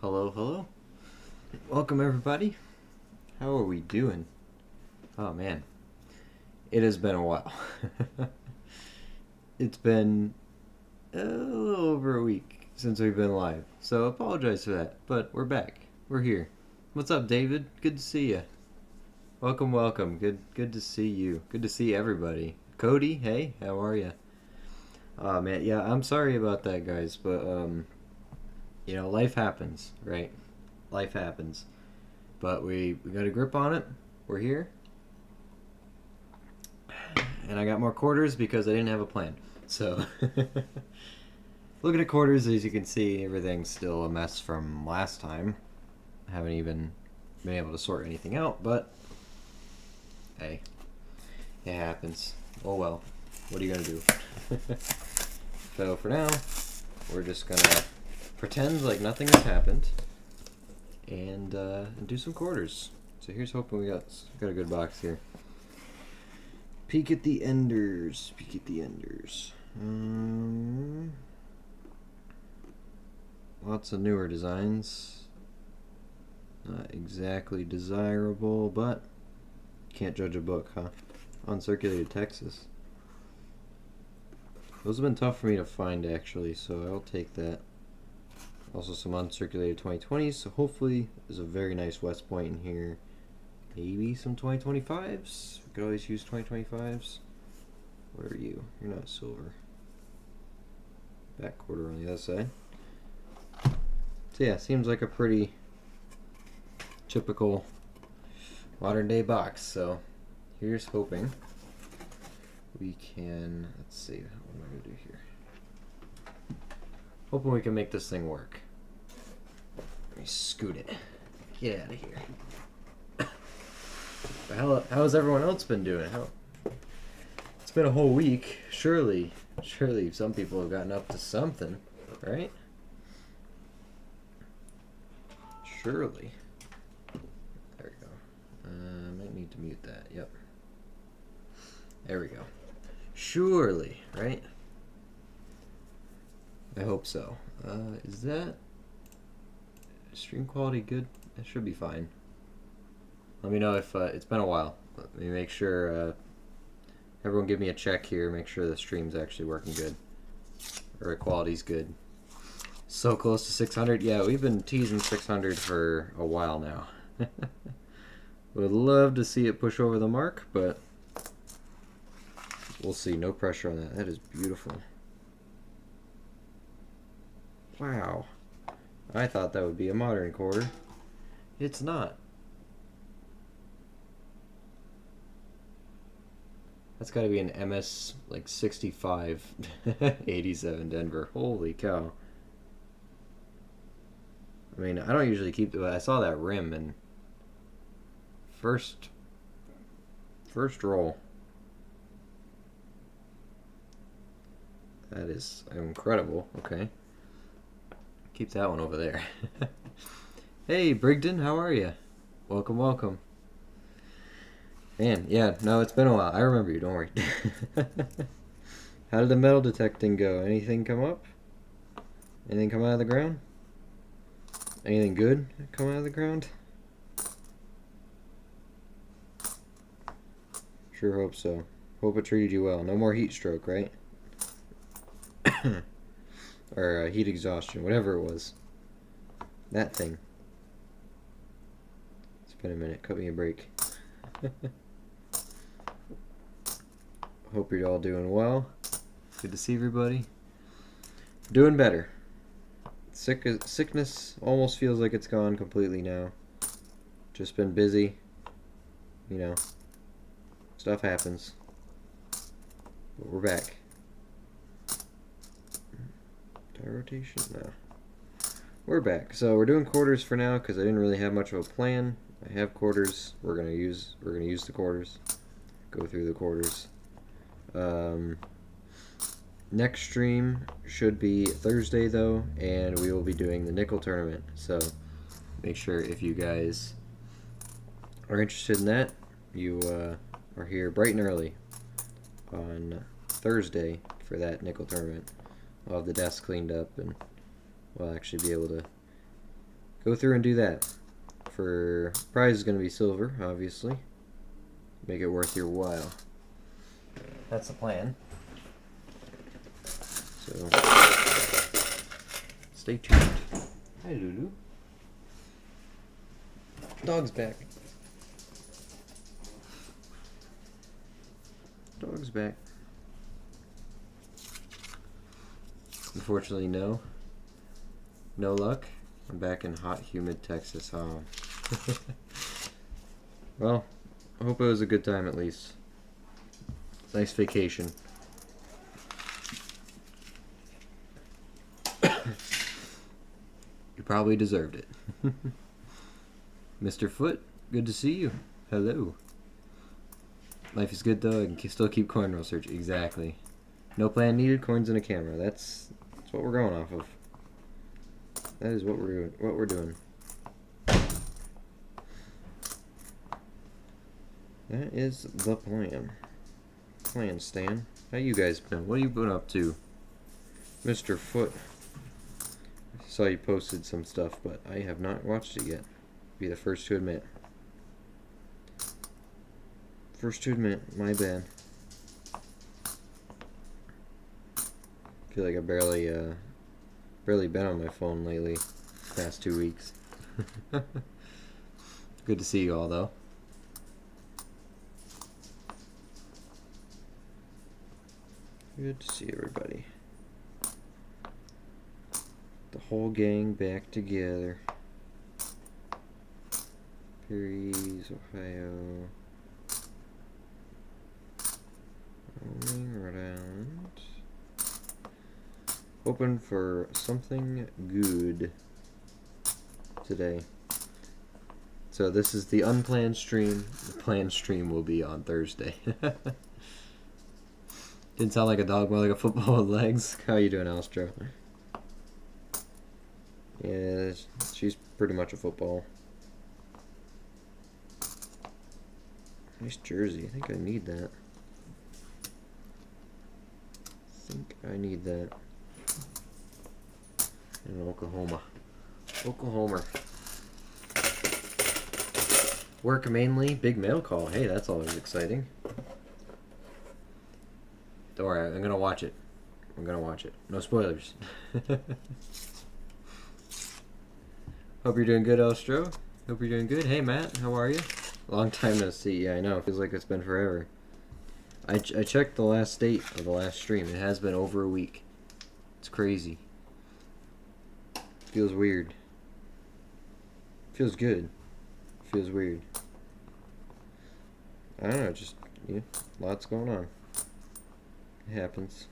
Hello, hello. Welcome, everybody. How are we doing? Oh, man. It has been a while. It's been a little over a week since we've been live, so apologize for that, but we're back. We're here. What's up, David? Good to see you. Welcome, welcome. Good to see you. Good to see everybody. Cody, hey, how are you? Oh, man, yeah, I'm sorry about that, guys, but, life happens, right? Life happens. But we got a grip on it. We're here. And I got more quarters because I didn't have a plan. So, looking at quarters, as you can see, everything's still a mess from last time. I haven't even been able to sort anything out, but hey, it happens. Oh well. What are you going to do? So, for now, we're just going to pretend like nothing has happened and do some quarters. So here's hoping we got a good box here. Peek at the enders. Peek at the enders. Lots of newer designs. Not exactly desirable, but can't judge a book, huh? Uncirculated Texas. Those have been tough for me to find, actually, so I'll take that. Also some uncirculated 2020s, so hopefully there's a very nice West Point in here. Maybe some 2025s. We could always use 2025s. What are you? You're not silver. Back quarter on the other side. So yeah, seems like a pretty typical modern day box. So here's hoping we can, let's see, what am I going to do here? Hoping we can make this thing work. Let me scoot it. Get out of here. How's everyone else been doing? It's been a whole week. Surely some people have gotten up to something, right? Surely. There we go. Might need to mute that. Yep. There we go. Surely, right? I hope so. Is that stream quality good? It should be fine. Let me know if it's been a while. Let me make sure everyone give me a check here. Make sure the stream's actually working good, or quality's good. So close to 600. Yeah, we've been teasing 600 for a while now. Would love to see it push over the mark, but we'll see. No pressure on that. That is beautiful. Wow. I thought that would be a modern quarter. It's not. That's got to be an MS like 65 87 Denver. Holy cow. I mean, I don't usually keep I saw that rim and first roll. That is incredible. Okay. Keep that one over there. Hey, Brigden, how are you? Welcome, welcome. Man, yeah, no, it's been a while. I remember you, don't worry. How did the metal detecting go? Anything come up? Anything come out of the ground? Anything good come out of the ground? Sure hope so. Hope it treated you well. No more heat stroke, right? Or heat exhaustion, whatever it was. That thing. It's been a minute. Cut me a break. Hope you're all doing well. Good to see everybody. Doing better. Sickness almost feels like it's gone completely now. Just been busy. You know, stuff happens. But we're back. Rotation? No. We're back. So we're doing quarters for now because I didn't really have much of a plan. I have quarters. We're gonna use the quarters. Go through the quarters. Next stream should be Thursday though, and we will be doing the nickel tournament. So make sure if you guys are interested in that, you are here bright and early on Thursday for that nickel tournament. I'll have the desk cleaned up and we'll actually be able to go through and do that. For prize is going to be silver, obviously. Make it worth your while. That's the plan. So, stay tuned. Hi, Lulu. Dog's back. Dog's back. Unfortunately, no. No luck. I'm back in hot, humid Texas. Oh. Well, I hope it was a good time at least. Nice vacation. You probably deserved it. Mr. Foot, good to see you. Hello. Life is good though, I can still keep coin research. Exactly. No plan needed, coins and a camera. That's what we're going off of. That is what we're doing. That is the plan. Stan. How you guys been? What have you been up to? Mr. Foot. I saw you posted some stuff, but I have not watched it yet. Be the first to admit. My bad. Feel like I barely been on my phone lately. Past 2 weeks. Good to see you all though. Good to see everybody. The whole gang back together. Perry's, Ohio. Rolling around. Hoping for something good today. So this is the unplanned stream. The planned stream will be on Thursday. Didn't sound like a dog, more like a football with legs. How you doing, Astro? Yeah, she's pretty much a football. Nice jersey. I think I need that. In Oklahoma. Work mainly. Big mail call. Hey, that's always exciting. Don't worry, I'm gonna watch it. No spoilers. Hope you're doing good, Ostro. Hope you're doing good. Hey, Matt, how are you? Long time no see. Yeah, I know. Feels like it's been forever. I checked the last date of the last stream. It has been over a week. It's crazy. Feels weird. Feels good. Feels weird. I don't know. Just, lots going on. It happens.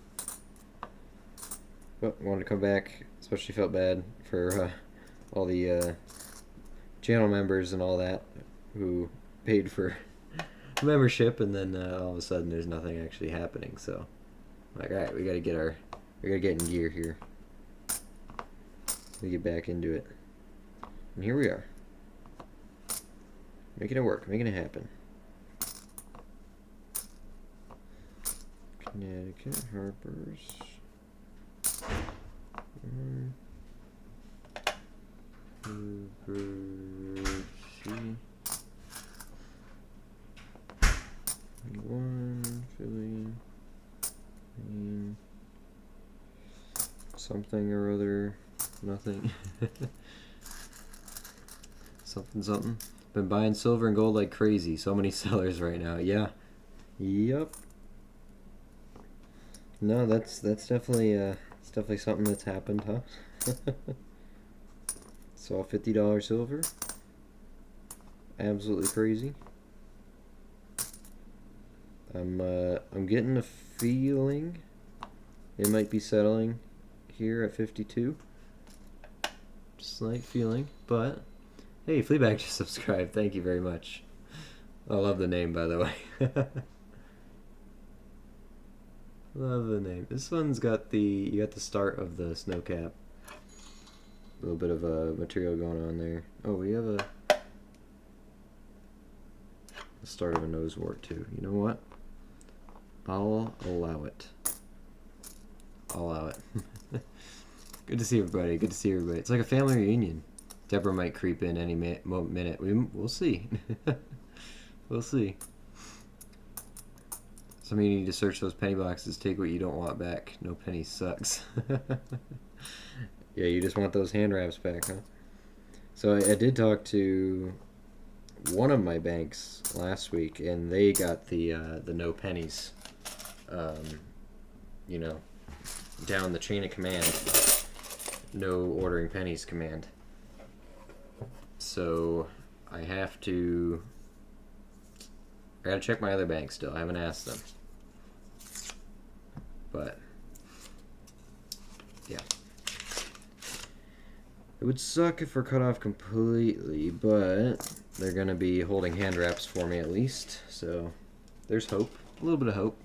But wanted to come back. Especially felt bad for all the channel members and all that who paid for membership, and then all of a sudden there's nothing actually happening. So, like, all right, we gotta get in gear here. We get back into it, and here we are, making it work, making it happen. Connecticut Harper's. One Philly, something or other, nothing. something. Been buying silver and gold like crazy. So many sellers right now. Yeah. Yep. No, that's definitely it's definitely something that's happened, huh? Saw $50 silver. Absolutely crazy. I'm getting a feeling it might be settling here at 52. Slight feeling, but hey, Fleabag just subscribed. Thank you very much. I love the name, by the way. Love the name. This one's got you got the start of the snow cap. A little bit of material going on there. Oh, we have the start of a nose wart too. You know what? I'll allow it. Good to see everybody. It's like a family reunion. Deborah might creep in any minute. We'll see. We'll see. Some of you need to search those penny boxes. Take what you don't want back. No penny sucks. Yeah, you just want those hand wraps back, huh? So I did talk to one of my banks last week, and they got the no pennies, you know, down the chain of command. No ordering pennies command. So I gotta check my other bank still. I haven't asked them. But yeah. It would suck if we're cut off completely, but they're gonna be holding hand wraps for me at least. So there's hope. A little bit of hope.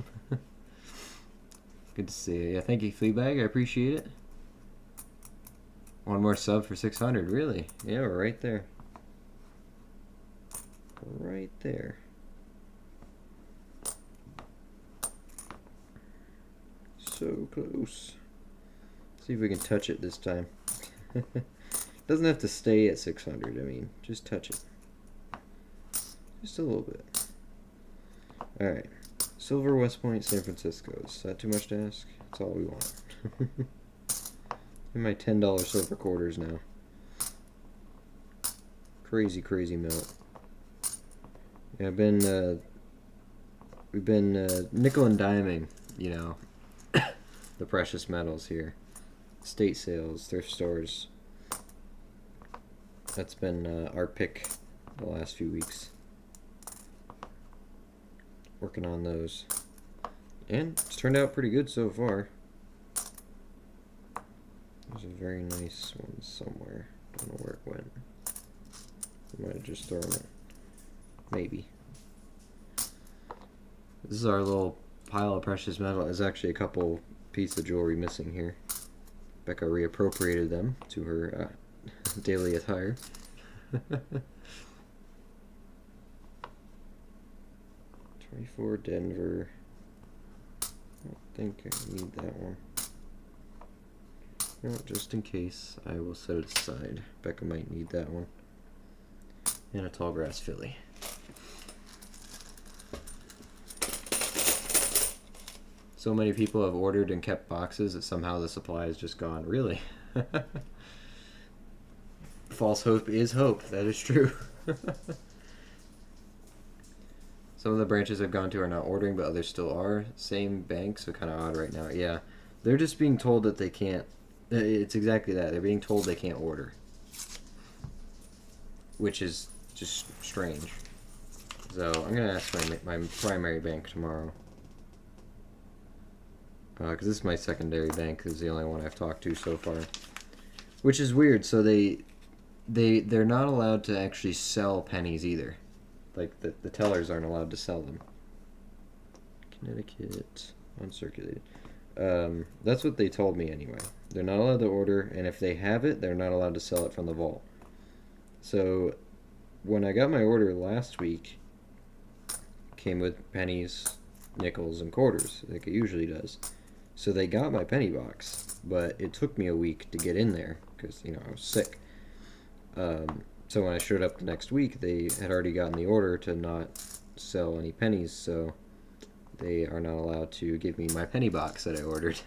Good to see you. Yeah, thank you, Fleabag. I appreciate it. One more sub for 600, really? Yeah, we're right there. Right there. So close. See if we can touch it this time. Doesn't have to stay at 600, I mean, just touch it. Just a little bit. Alright. Silver, West Point, San Francisco. Is that too much to ask? That's all we want. In my $10 silver quarters now. Crazy, crazy melt. Yeah, we've been nickel and diming, you know, the precious metals here. Estate sales, thrift stores. That's been our pick the last few weeks. Working on those. And it's turned out pretty good so far. There's a very nice one somewhere. Don't know where it went. I might have just thrown it. Maybe. This is our little pile of precious metal. There's actually a couple pieces of jewelry missing here. Becca reappropriated them to her daily attire. 24 Denver. I don't think I need that one. No, just in case, I will set it aside. Becca might need that one. And a tall grass filly. So many people have ordered and kept boxes that somehow the supply is just gone. Really? False hope is hope. That is true. Some of the branches I've gone to are not ordering, but others still are. Same bank, so kind of odd right now. Yeah, they're just being told that they can't. It's exactly that. They're being told they can't order. Which is just strange. So I'm going to ask my primary bank tomorrow. Because this is my secondary bank. This is the only one I've talked to so far. Which is weird. So they're not allowed to actually sell pennies either. Like, the tellers aren't allowed to sell them. Connecticut, uncirculated. That's what they told me anyway. They're not allowed to order, and if they have it, they're not allowed to sell it from the vault. So, when I got my order last week, it came with pennies, nickels, and quarters, like it usually does. So they got my penny box, but it took me a week to get in there, because, you know, I was sick. So when I showed up the next week, they had already gotten the order to not sell any pennies, so they are not allowed to give me my penny box that I ordered.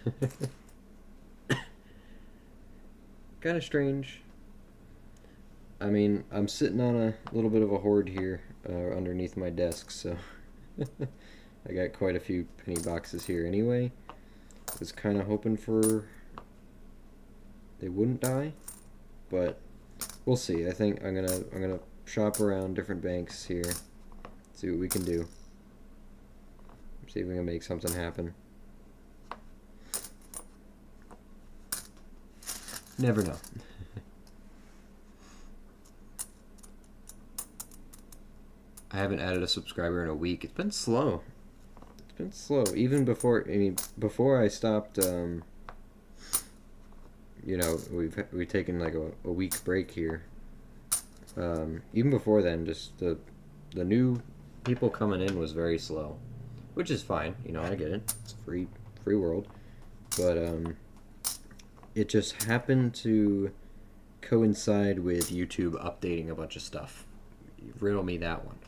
Kind of strange. I mean, I'm sitting on a little bit of a hoard here underneath my desk, so I got quite a few penny boxes here anyway. Was kind of hoping for they wouldn't die, but we'll see. I think I'm gonna shop around different banks here, see what we can do. See if we can make something happen. Never know. I haven't added a subscriber in a week. It's been slow. It's been slow. Even before, I mean, before I stopped, you know, we've taken like a week break here. Even before then, just the new people coming in was very slow, which is fine. You know, I get it. It's a free world, but it just happened to coincide with YouTube updating a bunch of stuff. Riddle me that one.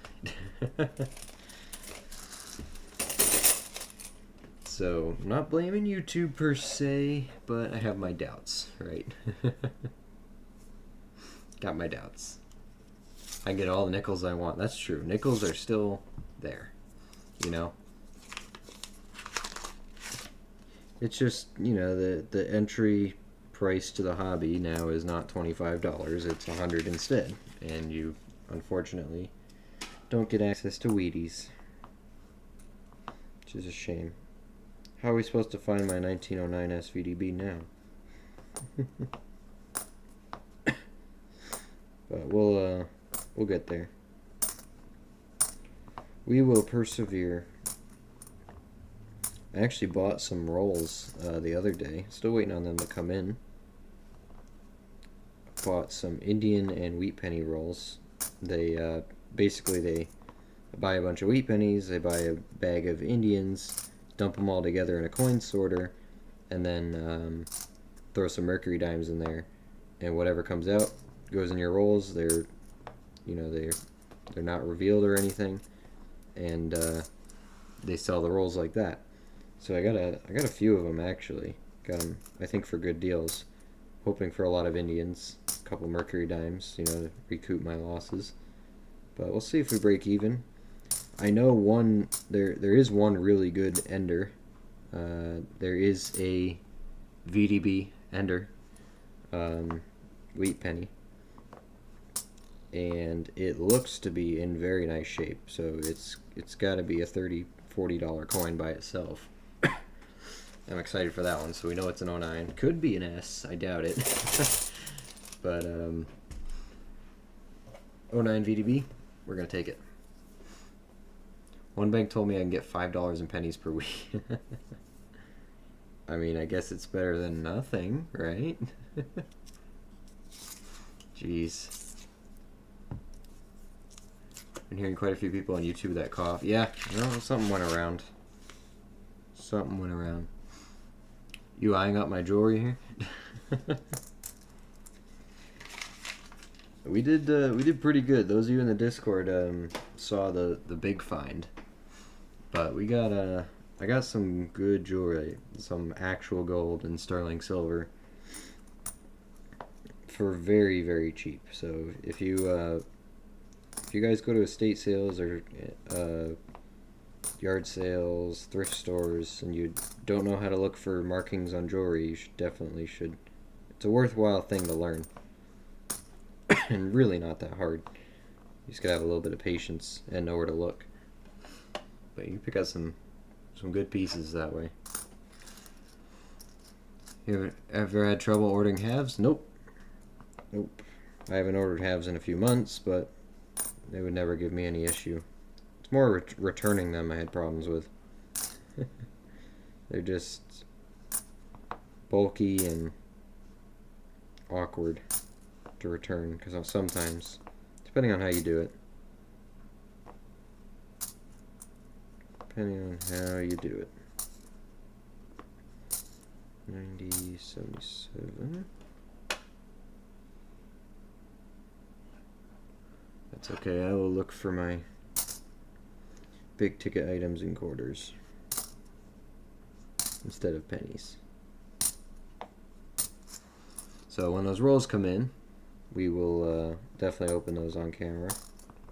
So, I'm not blaming YouTube per se, but I have my doubts, right? Got my doubts. I get all the nickels I want. That's true. Nickels are still there, you know? It's just, you know, the entry price to the hobby now is not $25, it's $100 instead. And you, unfortunately, don't get access to Wheaties. Which is a shame. How are we supposed to find my 1909 SVDB now? But we'll get there. We will persevere. I actually bought some rolls the other day. Still waiting on them to come in. Bought some Indian and wheat penny rolls. They basically they buy a bunch of wheat pennies, they buy a bag of Indians, dump them all together in a coin sorter, and then throw some mercury dimes in there, and whatever comes out goes in your rolls. They're, you know, they're not revealed or anything, and they sell the rolls like that. So I got a few of them actually. Got them, I think, for good deals. Hoping for a lot of Indians, a couple mercury dimes, you know, to recoup my losses. But we'll see if we break even. I know there is one really good ender. There is a VDB ender, wheat penny, and it looks to be in very nice shape. So it's got to be a $30-$40 coin by itself. I'm excited for that one. So we know it's an 09. Could be an S. I doubt it. But 09 VDB, we're gonna take it. One bank told me I can get $5 in pennies per week. I mean, I guess it's better than nothing, right? Jeez. Been hearing quite a few people on YouTube that cough. Yeah, no, something went around. Something went around. You eyeing up my jewelry here? We did pretty good. Those of you in the Discord saw the big find. But I got some good jewelry, some actual gold and sterling silver for very, very cheap. So if you guys go to estate sales or yard sales, thrift stores, and you don't know how to look for markings on jewelry, you definitely should. It's a worthwhile thing to learn. And really not that hard. You just gotta have a little bit of patience and know where to look. But you can pick out some good pieces that way. You ever had trouble ordering halves? Nope. Nope. I haven't ordered halves in a few months, but they would never give me any issue. It's more returning them I had problems with. They're just bulky and awkward to return, because sometimes, depending on how you do it, it. 90.77. That's okay. I will look for my big ticket items in quarters instead of pennies. So when those rolls come in, we will definitely open those on camera,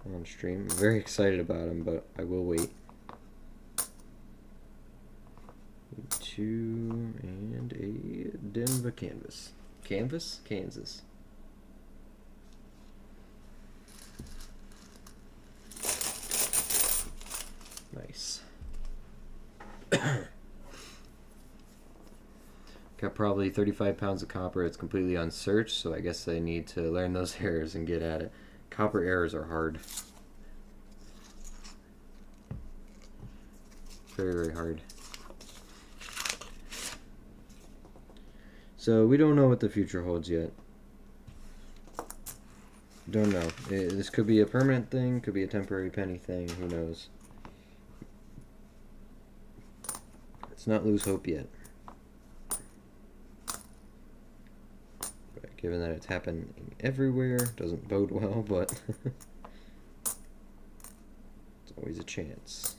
on stream. I'm very excited about them, but I will wait. 2 and a Denver canvas. Canvas? Kansas. Nice. Got probably 35 pounds of copper. It's completely unsearched, so I guess I need to learn those errors and get at it. Copper errors are hard. Very, very hard. So we don't know what the future holds yet. Don't know. This could be a permanent thing, could be a temporary penny thing, who knows. Let's not lose hope yet. But given that it's happening everywhere. Doesn't bode well, but it's always a chance.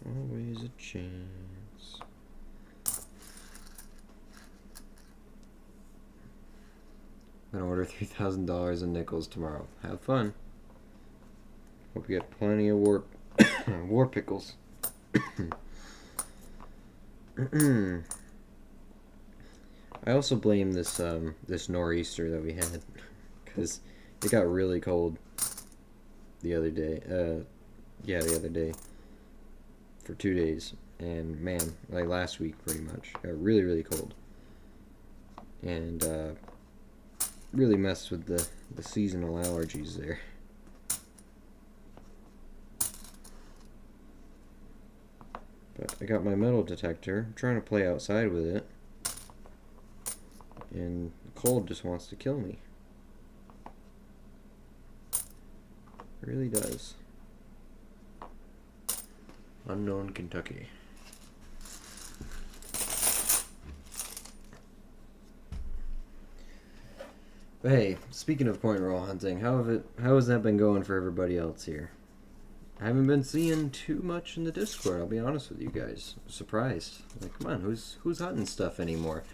Always a chance. I'm gonna order $3,000 in nickels tomorrow. Have fun. Hope you get plenty of war pickles. I also blame this this nor'easter that we had, because it got really cold the other day. Yeah, the other day for 2 days, and man, like last week pretty much, got really, really cold, and really messed with the seasonal allergies there. But I got my metal detector. I'm trying to play outside with it, and the cold just wants to kill me. It really does. Unknown Kentucky. But hey, speaking of point roll hunting, how has that been going for everybody else here? I haven't been seeing too much in the Discord, I'll be honest with you guys. I'm surprised. Like, come on, who's hunting stuff anymore?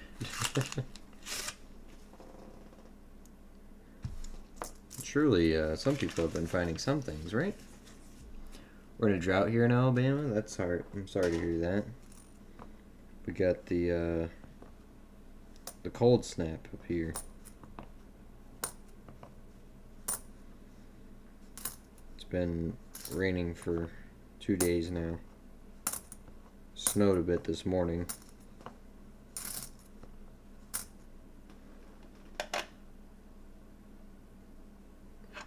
Surely, some people have been finding some things, right? We're in a drought here in Alabama? That's hard. I'm sorry to hear that. We got the cold snap up here. It's been raining for 2 days now. Snowed a bit this morning.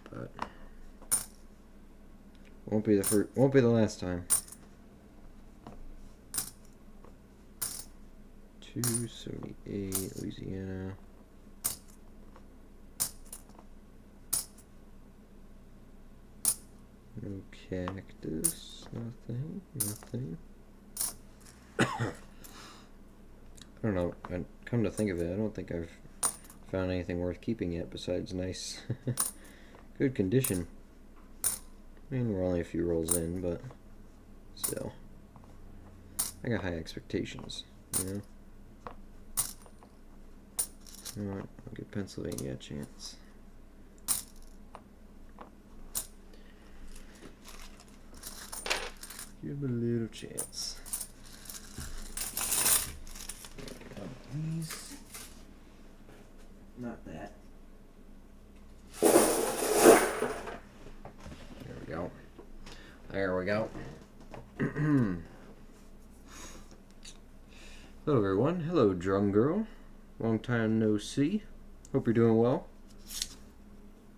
But won't be the last time. 278 Louisiana. No cactus, nothing. I don't know, and come to think of it, I don't think I've found anything worth keeping yet besides nice, good condition. I mean, we're only a few rolls in, but still. I got high expectations, you know? Alright, I'll give Pennsylvania a chance. Give him a little chance. These. Not that. There we go. There we go. Hello everyone. Hello Drum Girl. Long time no see. Hope you're doing well.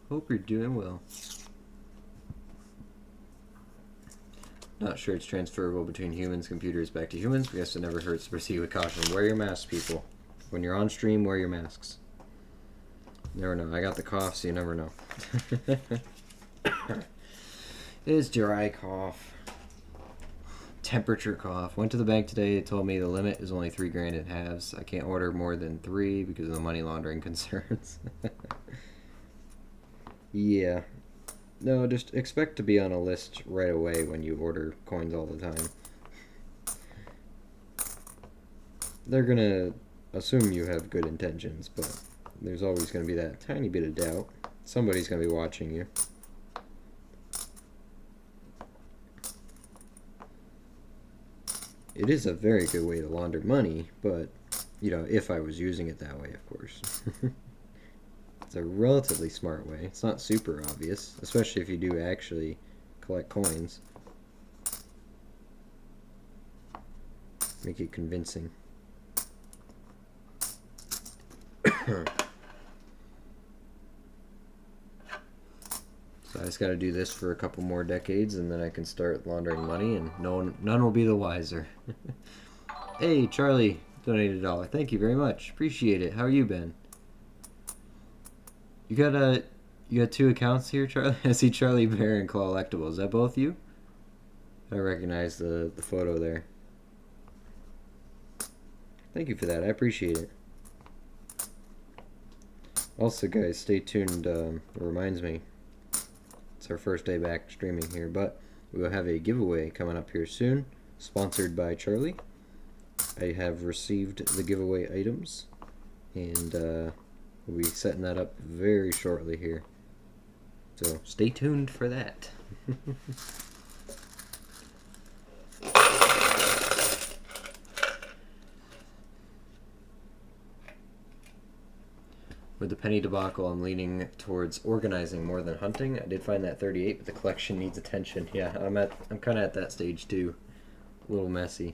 Hope you're doing well. Not sure it's transferable between humans, computers, back to humans, but I guess it never hurts to proceed with caution. Wear your masks, people. When you're on stream, wear your masks. Never know. I got the cough, so you never know. It's dry cough. Temperature cough. Went to the bank today. They told me the limit is only $3 grand in halves. I can't order more than 3 because of the money laundering concerns. Yeah. No, just expect to be on a list right away when you order coins all the time. They're gonna assume you have good intentions, but there's always gonna be that tiny bit of doubt. Somebody's gonna be watching you. It is a very good way to launder money, but, you know, if I was using it that way, of course. It's a relatively smart way. It's not super obvious, especially if you do actually collect coins. Make it convincing. So I just got to do this for a couple more decades, and then I can start laundering money, and none will be the wiser. Hey, Charlie donated $1. Thank you very much. Appreciate it. How are you, Ben? You got 2 accounts here, Charlie? I see Charlie Bear and Collectible. Is that both you? I recognize the photo there. Thank you for that. I appreciate it. Also, guys, stay tuned. It reminds me, it's our first day back streaming here, but we will have a giveaway coming up here soon, sponsored by Charlie. I have received the giveaway items, and we'll be setting that up very shortly here. So stay tuned for that. With the penny debacle, I'm leaning towards organizing more than hunting. I did find that 38, but the collection needs attention. Yeah, I'm kind of at that stage too. A little messy.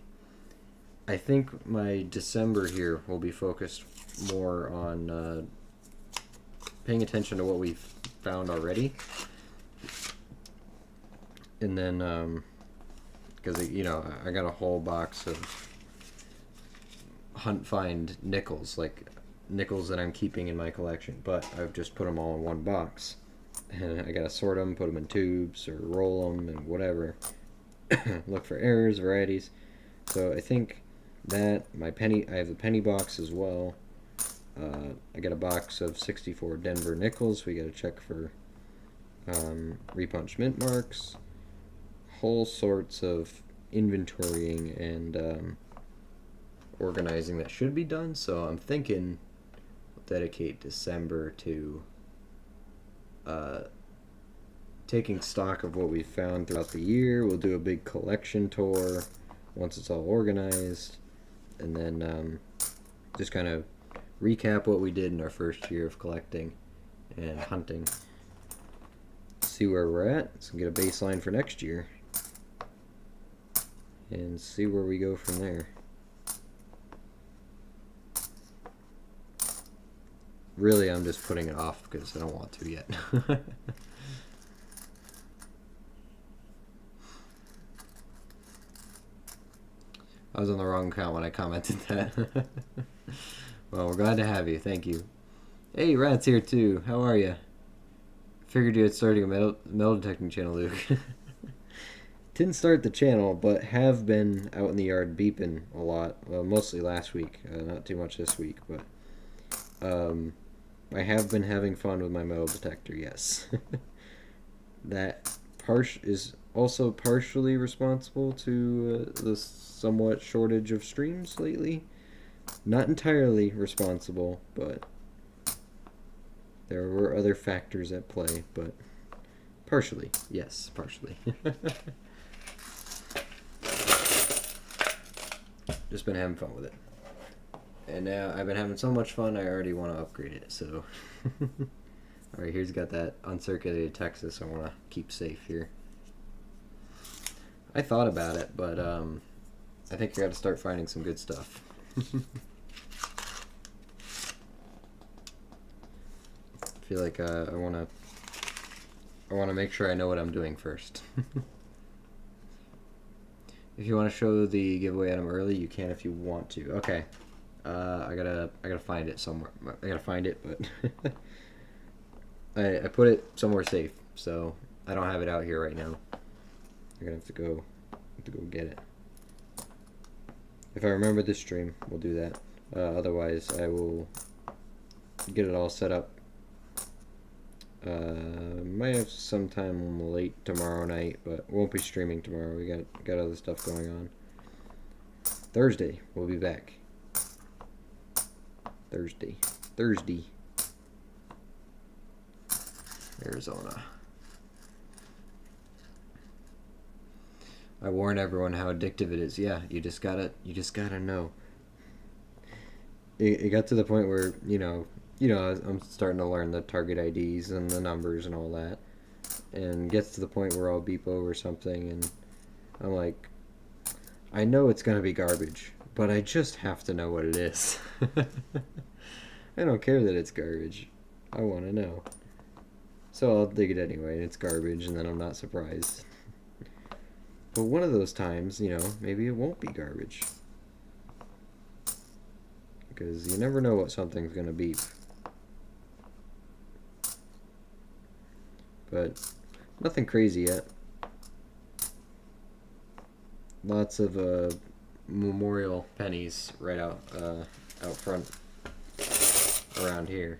I think my December here will be focused more on paying attention to what we've found already, and then because you know I got a whole box of hunt find nickels, like nickels that I'm keeping in my collection, but I've just put them all in one box, and I gotta sort them, put them in tubes or roll them and whatever. Look for errors, varieties. So I think that I have the penny box as well. I got a box of 64 Denver nickels. We gotta check for repunch mint marks, whole sorts of inventorying and organizing that should be done. So I'm thinking dedicate December to taking stock of what we found throughout the year. We'll do a big collection tour once it's all organized, and then just kind of recap what we did in our first year of collecting and hunting. See where we're at, so get a baseline for next year, and see where we go from there. Really, I'm just putting it off because I don't want to yet. I was on the wrong account when I commented that. Well, we're glad to have you. Thank you. Hey, Rat's here too. How are you? Figured you had started a metal detecting channel, Luke. Didn't start the channel, but have been out in the yard beeping a lot. Well, mostly last week. Not too much this week, but I have been having fun with my metal detector, yes. That is also partially responsible to the somewhat shortage of streams lately. Not entirely responsible, but there were other factors at play, but partially, yes, partially. Just been having fun with it. And now I've been having so much fun, I already want to upgrade it, so. Alright, here's got that uncirculated Texas I want to keep safe here. I thought about it, but I think I got to start finding some good stuff. I feel like I want to make sure I know what I'm doing first. If you want to show the giveaway item early, you can if you want to. Okay. I gotta find it somewhere. I gotta find it, but I put it somewhere safe, so I don't have it out here right now. I'm gonna have to go get it. If I remember this stream, we'll do that. Otherwise, I will get it all set up. Might have sometime late tomorrow night, but won't be streaming tomorrow. We got other stuff going on. Thursday, we'll be back. Thursday, Arizona. I warn everyone how addictive it is. Yeah, you just gotta know. It got to the point where you know, I'm starting to learn the target IDs and the numbers and all that, and gets to the point where I'll beep over something, and I'm like, I know it's gonna be garbage, but I just have to know what it is. I don't care that it's garbage. I want to know. So I'll dig it anyway, and it's garbage, and then I'm not surprised. But one of those times, you know, maybe it won't be garbage. Because you never know what something's going to beep. But nothing crazy yet. Lots of memorial pennies right out front around here.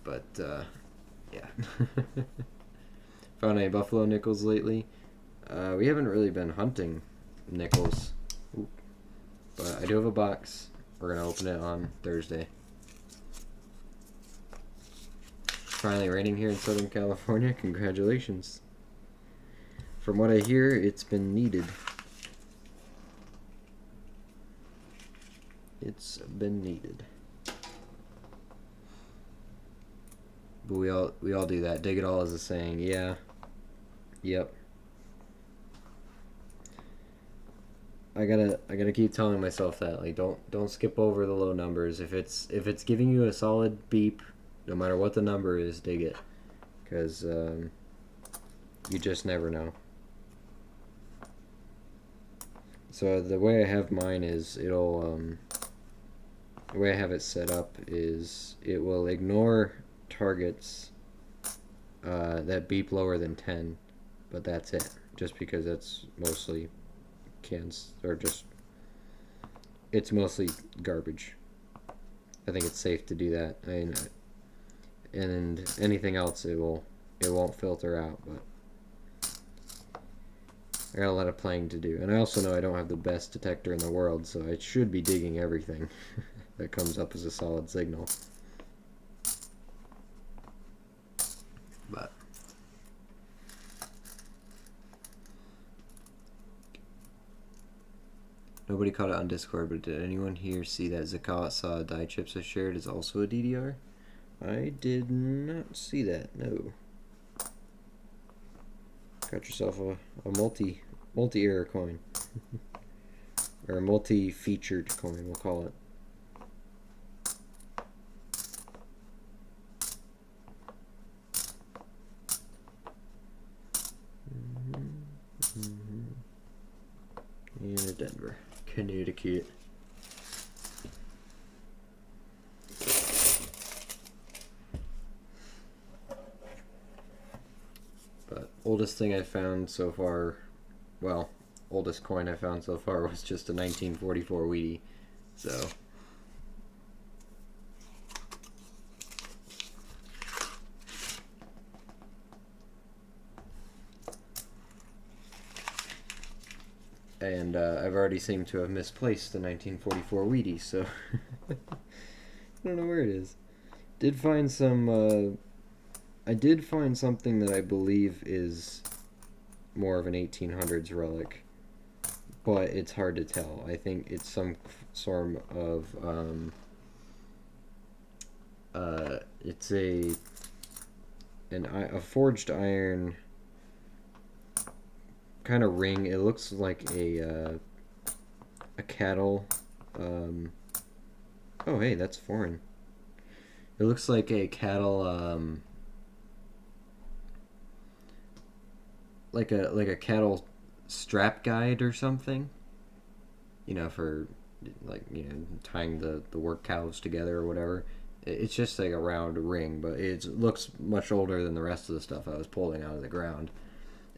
But yeah. Found any buffalo nickels lately? We haven't really been hunting nickels. Ooh. But I do have a box. We're gonna open it on Thursday. Finally raining here in Southern California. Congratulations. From what I hear, it's been needed. It's been needed. But we all do that. Dig it all is a saying. Yeah. Yep. I gotta keep telling myself that. Like, don't skip over the low numbers. If it's giving you a solid beep, no matter what the number is, dig it, because you just never know. So the way I have mine is the way I have it set up is it will ignore targets that beep lower than 10, but that's it. Just because that's mostly it's mostly garbage. I think it's safe to do that. And anything else it won't filter out, but I got a lot of playing to do. And I also know I don't have the best detector in the world, so I should be digging everything that comes up as a solid signal. But nobody caught it on Discord, but did anyone here see that Zakat saw die chips I shared is also a DDR? I did not see that, no. Got yourself a multi-error coin. Or a multi-featured coin, we'll call it. And a Denver, Connecticut. But oldest thing I found so far, well, oldest coin I found so far was just a 1944 Wheatie. So and I've already seemed to have misplaced the 1944 Wheatie, so I don't know where it is. Did find some I did find something that I believe is more of an 1800s relic, but it's hard to tell. I think it's some sort of it's a forged iron kind of ring. It looks like a cattle. Oh, hey, that's foreign. It looks like a cattle. Like a cattle strap guide or something. You know, for like, you know, tying the work cows together or whatever. It's just like a round ring, but it looks much older than the rest of the stuff I was pulling out of the ground.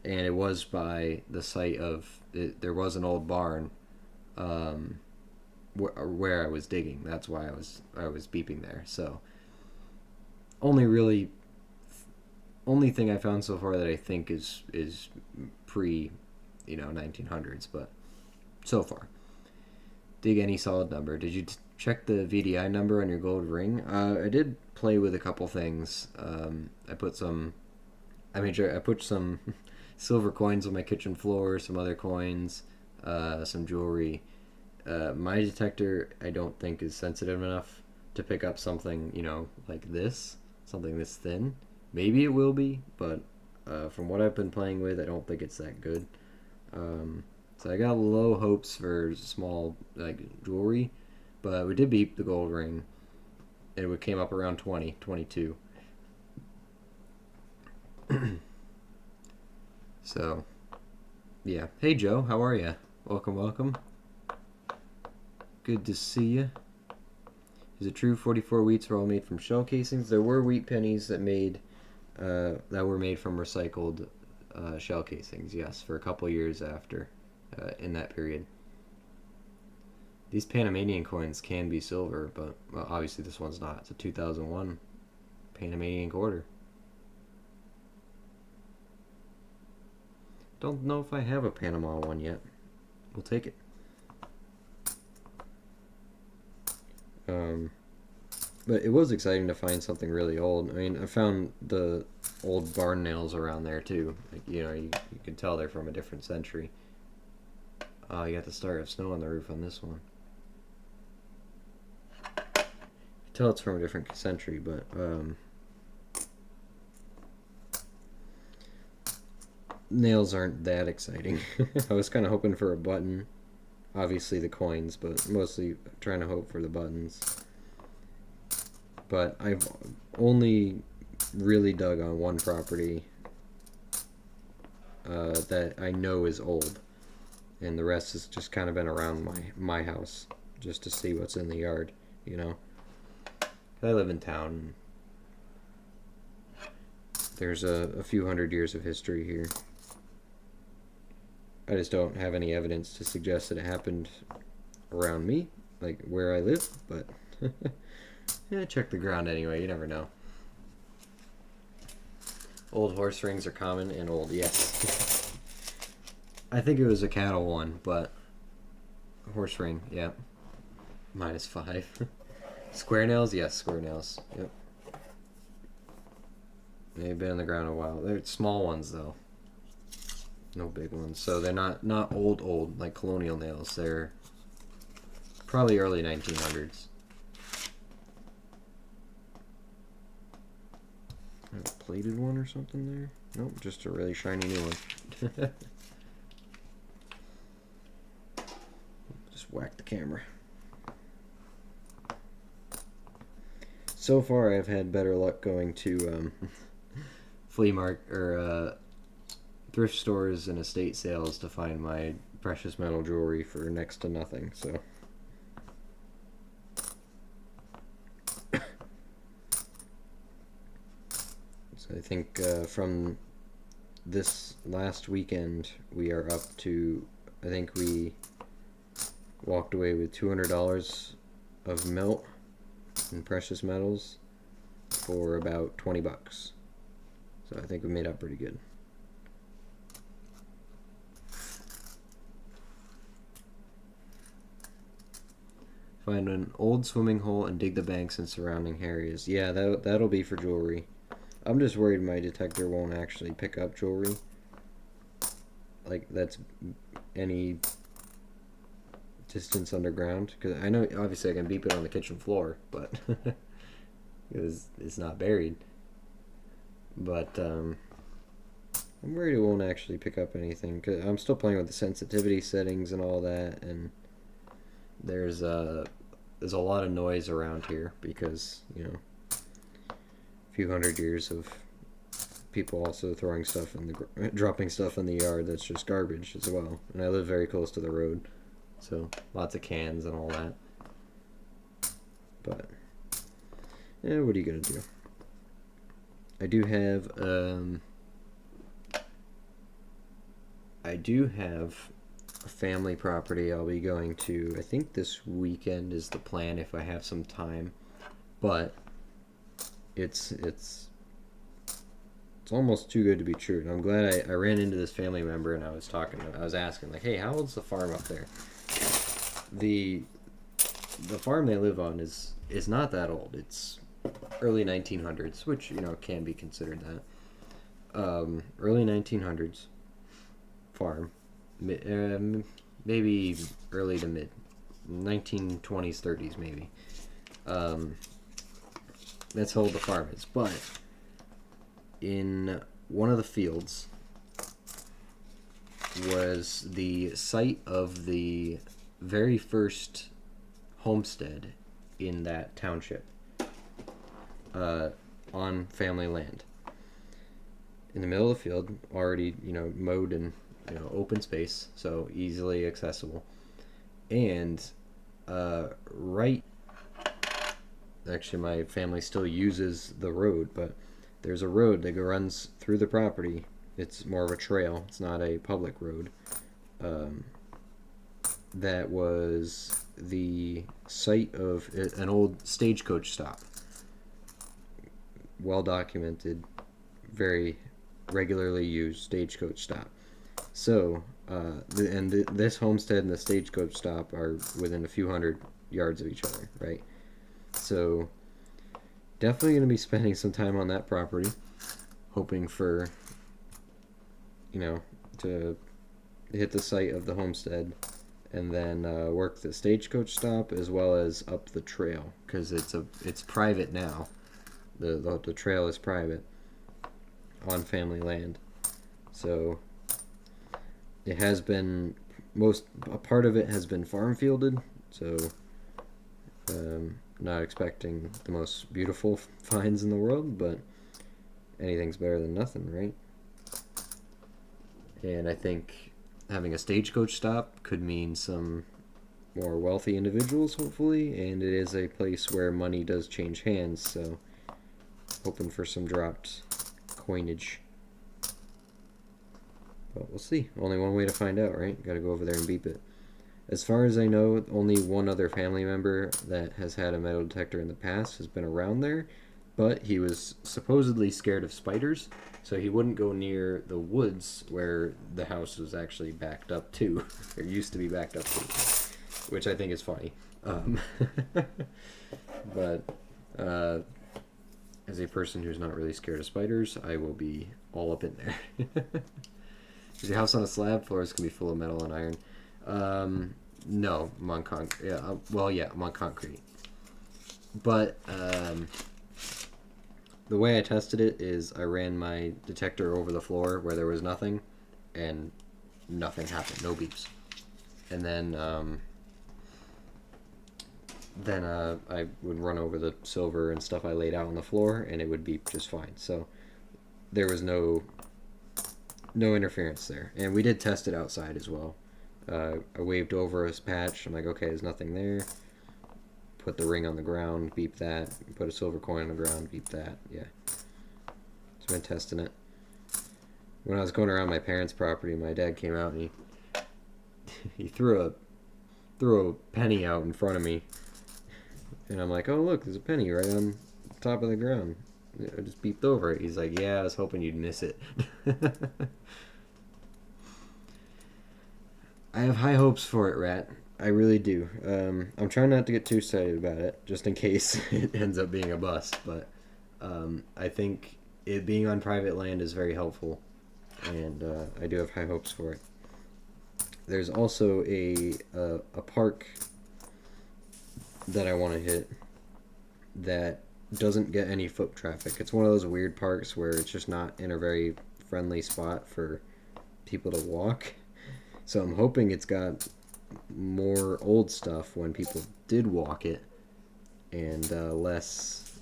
And it was by the site of there was an old barn where I was digging. That's why I was beeping there. So only thing I found so far that I think is pre, 1900s, but so far. Dig any solid number. Did you check the VDI number on your gold ring? I did play with a couple things. I put some silver coins on my kitchen floor, some other coins, some jewelry. My detector, I don't think, is sensitive enough to pick up something, like this, something this thin. Maybe it will be, but from what I've been playing with, I don't think it's that good. So I got low hopes for small, like, jewelry, but we did beat the gold ring. It came up around 20, 22. So, yeah. Hey, Joe, how are you? Welcome. Good to see you. Is it true 44 wheats were all made from shell casings? There were wheat pennies that were made from recycled shell casings, yes, for a couple years after, in that period. These Panamanian coins can be silver, but well, obviously this one's not. It's a 2001 Panamanian quarter. Don't know if I have a Panama one yet. We'll take it. But it was exciting to find something really old. I mean, I found the old barn nails around there too. Like, you can tell they're from a different century. Oh, you got the start of snow on the roof on this one. You can tell it's from a different century, but nails aren't that exciting. I was kind of hoping for a button. Obviously the coins, but mostly trying to hope for the buttons. But I've only really dug on one property that I know is old, and the rest has just kind of been around my house just to see what's in the yard, you know. I live in town. There's a few hundred years of history here. I just don't have any evidence to suggest that it happened around me, like where I live, but yeah, check the ground anyway, you never know. Old horse rings are common and old, yes. I think it was a cattle one, but horse ring, yeah. -5. Square nails, yes, square nails, yep. They've been on the ground a while. They're small ones though. No big ones. So they're not old like colonial nails. They're probably early 1900s. A plated one or something there? Nope, just a really shiny new one. Just whack the camera. So far I've had better luck going to flea market or thrift stores and estate sales to find my precious metal jewelry for next to nothing, so I think from this last weekend we are up to, I think we walked away with $200 of melt and precious metals for about 20 bucks. So I think we made up pretty good. Find an old swimming hole and dig the banks and surrounding areas. Yeah, that'll be for jewelry. I'm just worried my detector won't actually pick up jewelry. Like, that's any distance underground. Because I know, obviously, I can beep it on the kitchen floor, but it's not buried. But I'm worried it won't actually pick up anything. Cause I'm still playing with the sensitivity settings and all that, and there's a lot of noise around here because, you know, a few hundred years of people also throwing stuff in the dropping stuff in the yard that's just garbage as well. And I live very close to the road, so lots of cans and all that. But yeah, what are you gonna do? I do have a family property I'll be going to. I think this weekend is the plan if I have some time, but it's almost too good to be true. And I'm glad I ran into this family member and I was asking like, hey, how old's the farm up there? The farm they live on is not that old. It's early 1900s, which, you know, can be considered that. Early 1900s farm, maybe early to mid 1920s, 30s maybe. That's how old the farm is. But in one of the fields was the site of the very first homestead in that township, on family land. In the middle of the field, already, you know, mowed and, you know, open space, so easily accessible. And right, actually my family still uses the road, but there's a road that runs through the property it's more of a trail. It's not a public road. Um, that was the site of an old stagecoach stop. Well documented, very regularly used stagecoach stop. So, this homestead and the stagecoach stop are within a few hundred yards of each other, right? So, definitely going to be spending some time on that property, hoping for, to hit the site of the homestead and then work the stagecoach stop as well as up the trail because it's private now. The trail is private on family land, so it has been a part of it has been farm fielded. So not expecting the most beautiful finds in the world, but anything's better than nothing, right? And I think having a stagecoach stop could mean some more wealthy individuals, hopefully, and it is a place where money does change hands, so hoping for some dropped coinage. But we'll see. Only one way to find out, right? Gotta go over there and beep it. As far as I know, only one other family member that has had a metal detector in the past has been around there, but he was supposedly scared of spiders, so he wouldn't go near the woods where the house was actually backed up to, or used to be backed up to, which I think is funny. But as a person who's not really scared of spiders, I will be all up in there. Is your house on a slab? Floors can be full of metal and iron. No, I'm on concrete. Yeah, I'm on concrete. But the way I tested it is I ran my detector over the floor where there was nothing, and nothing happened. No beeps. And then I would run over the silver and stuff I laid out on the floor, and it would beep just fine. So there was no interference there. And we did test it outside as well. I waved over a patch. I'm like, okay, there's nothing there. Put the ring on the ground, beep that. Put a silver coin on the ground, beep that. Yeah. So I've been testing it. When I was going around my parents' property, my dad came out and he threw a penny out in front of me. And I'm like, oh, look, there's a penny right on top of the ground. I just beeped over it. He's like, yeah, I was hoping you'd miss it. I have high hopes for it, Rat. I really do. I'm trying not to get too excited about it, just in case it ends up being a bust. But I think it being on private land is very helpful, and I do have high hopes for it. There's also a park that I want to hit that doesn't get any foot traffic. It's one of those weird parks where it's just not in a very friendly spot for people to walk. So I'm hoping it's got more old stuff when people did walk it, and less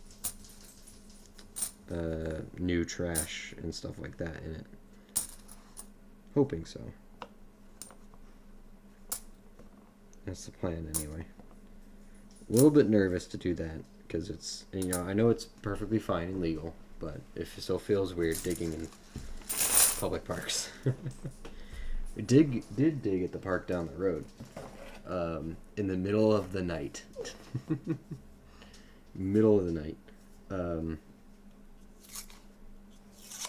new trash and stuff like that in it. Hoping so. That's the plan anyway. A little bit nervous to do that because it's, I know it's perfectly fine and legal, but it still feels weird digging in public parks. We did dig at the park down the road, in the middle of the night. Middle of the night.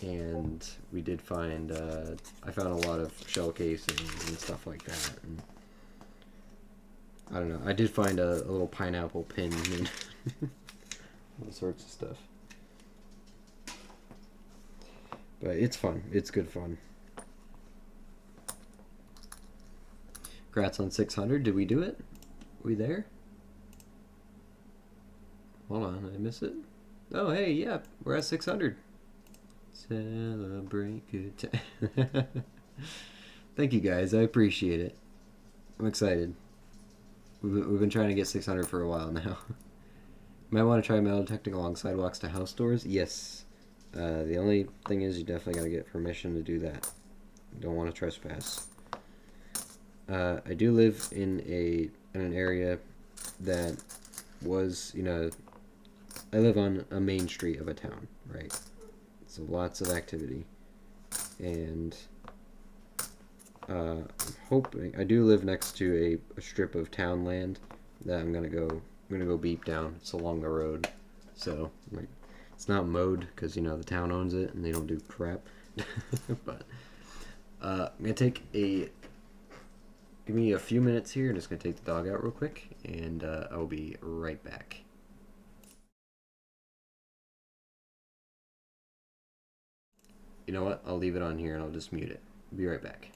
And we did find, I found a lot of shell casings and stuff like that. And I don't know. I did find a little pineapple pin and all sorts of stuff. But it's fun. It's good fun. Congrats on 600. Did we do it? Are we there? Hold on. Did I miss it? Oh, hey, yeah. We're at 600. Celebrate good time. Thank you, guys. I appreciate it. I'm excited. We've been trying to get 600 for a while now. Might want to try metal detecting along sidewalks to house doors. Yes. The only thing is you definitely got to get permission to do that. You don't want to trespass. I do live in an area that was, I live on a main street of a town, right? So lots of activity. and I'm hoping I do live next to a strip of town land that I'm gonna go beep down. It's along the road, so like it's not mowed because the town owns it and they don't do crap. But I'm gonna give me a few minutes here. I'm just gonna take the dog out real quick, and I will be right back. You know what? I'll leave it on here and I'll just mute it. Be right back.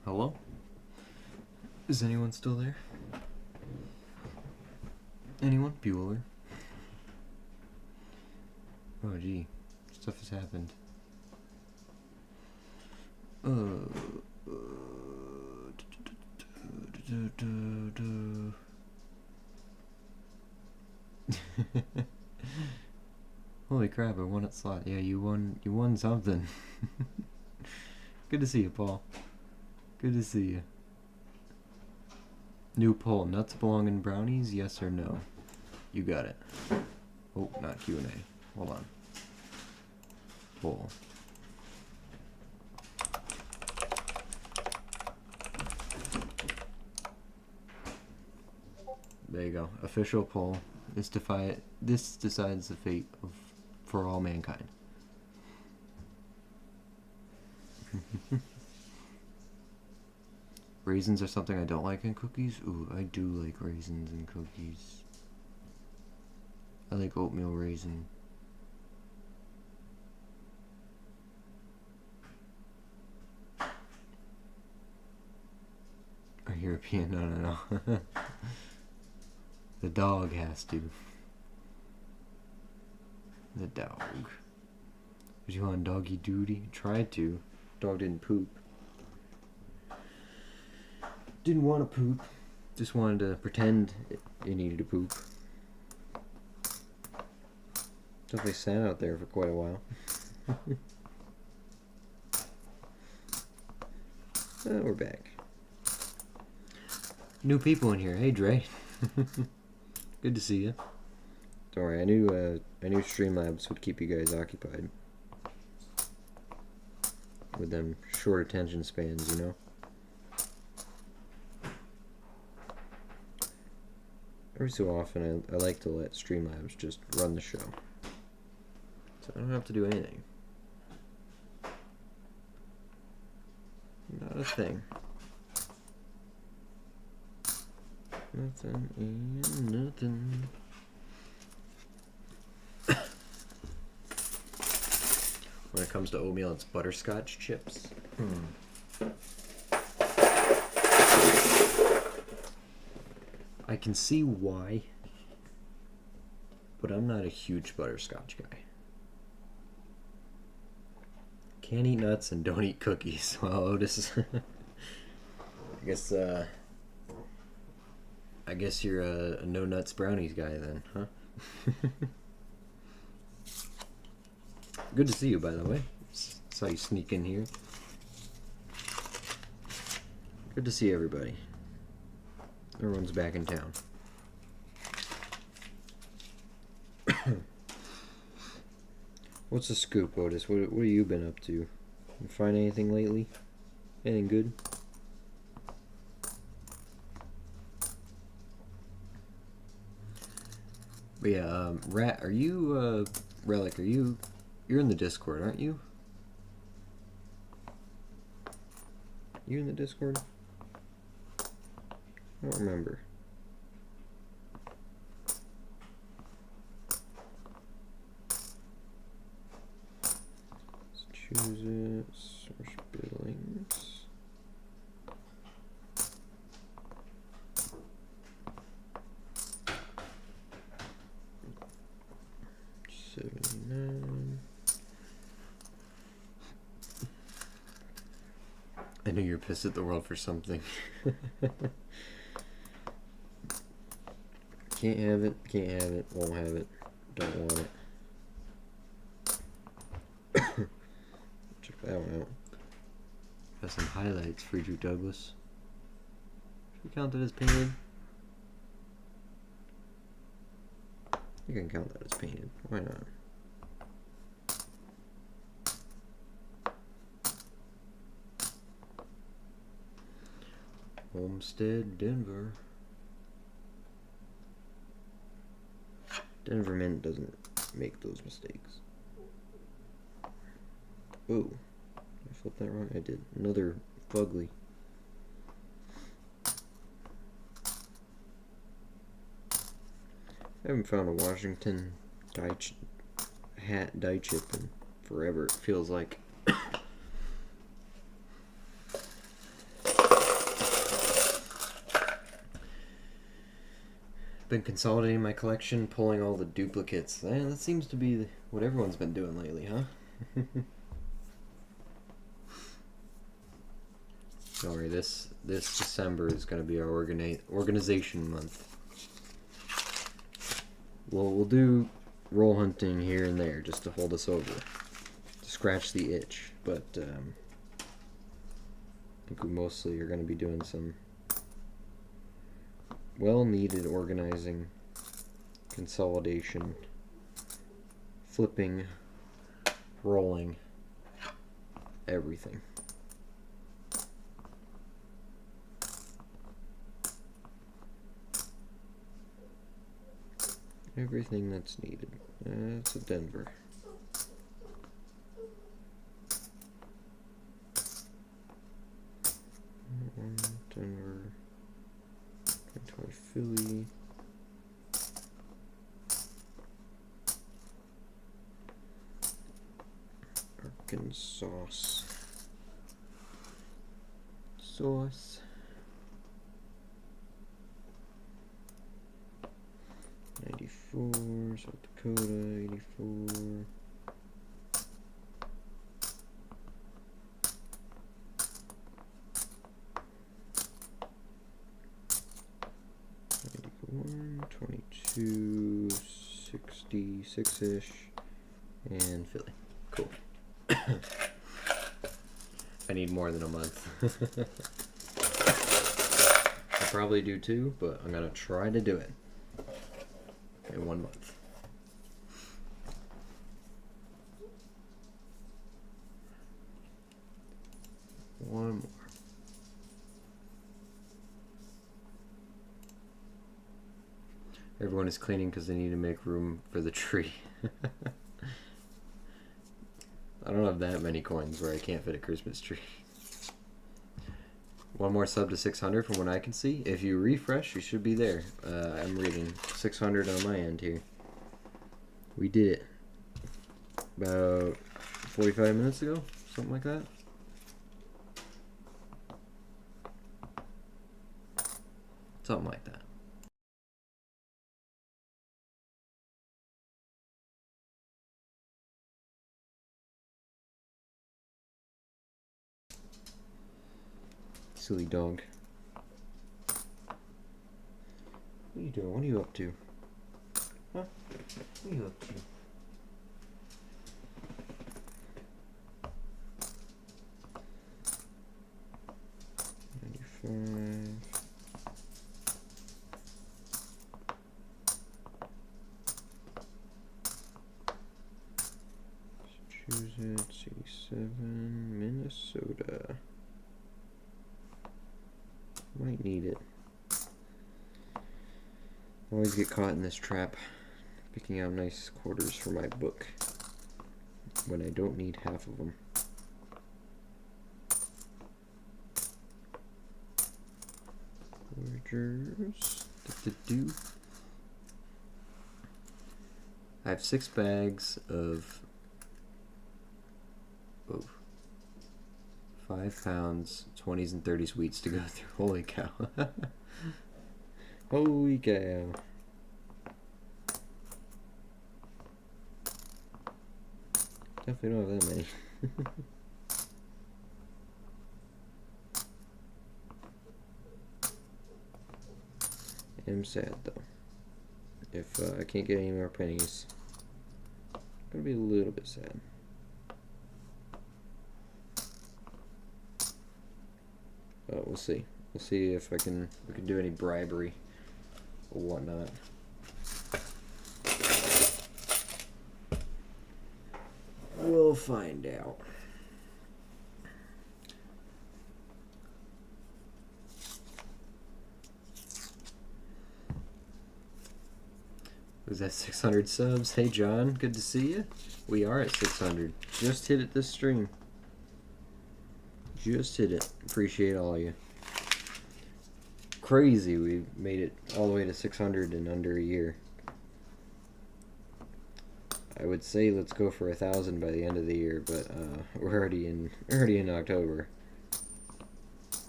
Hello? Is anyone still there? Anyone? Bueller? Oh gee, stuff has happened. Holy crap, I won at slot. Yeah, you won something. Good to see you, Paul. Good to see you. New poll, nuts belong in brownies, yes or no? You got it. Oh, not Q&A. Hold on. Poll. There you go. Official poll. This decides the fate of for all mankind. Raisins are something I don't like in cookies. Ooh, I do like raisins in cookies. I like oatmeal raisin. Or European, no. The dog has to. The dog. Was you on doggy duty? Tried to. Dog didn't poop. Didn't want to poop. Just wanted to pretend it needed to poop. Definitely sat out there for quite a while. We're back. New people in here. Hey, Dre. Good to see you. Don't worry, I knew Streamlabs would keep you guys occupied with them short attention spans, you know. Every so often, I like to let Streamlabs just run the show, so I don't have to do anything. Not a thing. Nothing and nothing. When it comes to oatmeal, it's butterscotch chips. I can see why, but I'm not a huge butterscotch guy. Can't eat nuts and don't eat cookies. Well, Otis, I guess you're a no nuts brownies guy then, huh? Good to see you, by the way. Saw you sneak in here. Good to see everybody. Everyone's back in town. What's the scoop, Otis? What have you been up to? You find anything lately? Anything good? But yeah, Rat, are you, Relic, you're in the Discord, aren't you? You in the Discord? I don't remember. Let's choose it. Source billings. $79. I know you're pissed at the world for something. Can't have it, won't have it, don't want it. Check that one out. Got some highlights, Friedrich Douglass. Should we count that as painted? You can count that as painted, why not? Homestead, Denver. Denver Mint doesn't make those mistakes. Oh, did I flip that wrong? I did. Another fugly. I haven't found a Washington die chip in forever, it feels like. Been consolidating my collection, pulling all the duplicates. That seems to be what everyone's been doing lately, huh? Don't worry, this December is going to be our organization month. We'll do roll hunting here and there just to hold us over, to scratch the itch. But I think we mostly are going to be doing some well-needed organizing, consolidation, flipping, rolling, everything. Everything that's needed. That's a Denver. Denver. 20 Philly. Arkansas. Sauce. 94, South Dakota, 84. One, 22, 66-ish, and Philly. Cool. I need more than a month. I probably do too, but I'm gonna try to do it in 1 month. One more. Everyone is cleaning because they need to make room for the tree. I don't have that many coins where I can't fit a Christmas tree. One more sub to 600 from what I can see. If you refresh, you should be there. I'm reading 600 on my end here. We did it. About 45 minutes ago, something like that. Something like that. Silly dog. What are you doing? What are you up to? Huh? What are you up to? Massachusetts, 87, Minnesota. Might need it. Always get caught in this trap, picking out nice quarters for my book when I don't need half of them. Forgers. I have 6 bags of 5 pounds, 20s and 30s wheats to go through. Holy cow. Holy cow. Definitely don't have that many. I'm sad though. If I can't get any more pennies, I'm gonna be a little bit sad. We'll see. We'll see if we can do any bribery or whatnot. We'll find out. Was that 600 subs? Hey John, good to see you. We are at 600. Just hit it this stream. Just hit it. Appreciate all of you. Crazy, we made it all the way to 600 in under a year. I would say let's go for 1,000 by the end of the year, but we're already in October.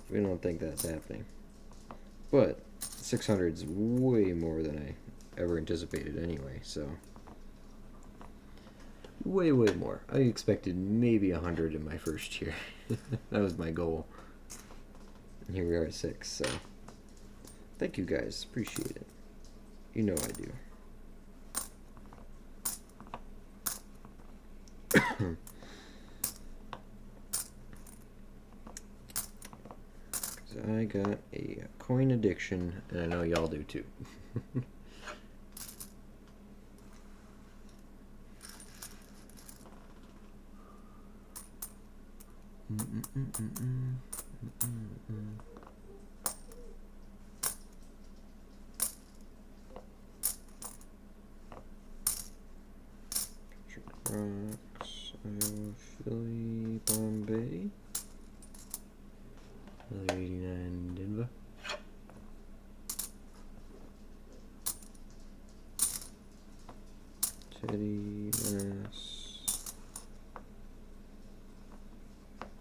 We don't think that's happening. But 600 is way more than ever anticipated anyway, so way more. I expected maybe 100 in my first year. That was my goal. And here we are at 6, so thank you guys, appreciate it. You know I do. I got a coin addiction, and I know y'all do too. Rocks, Iowa, Philly, Bombay. 89 Denver. Teddy, Mass.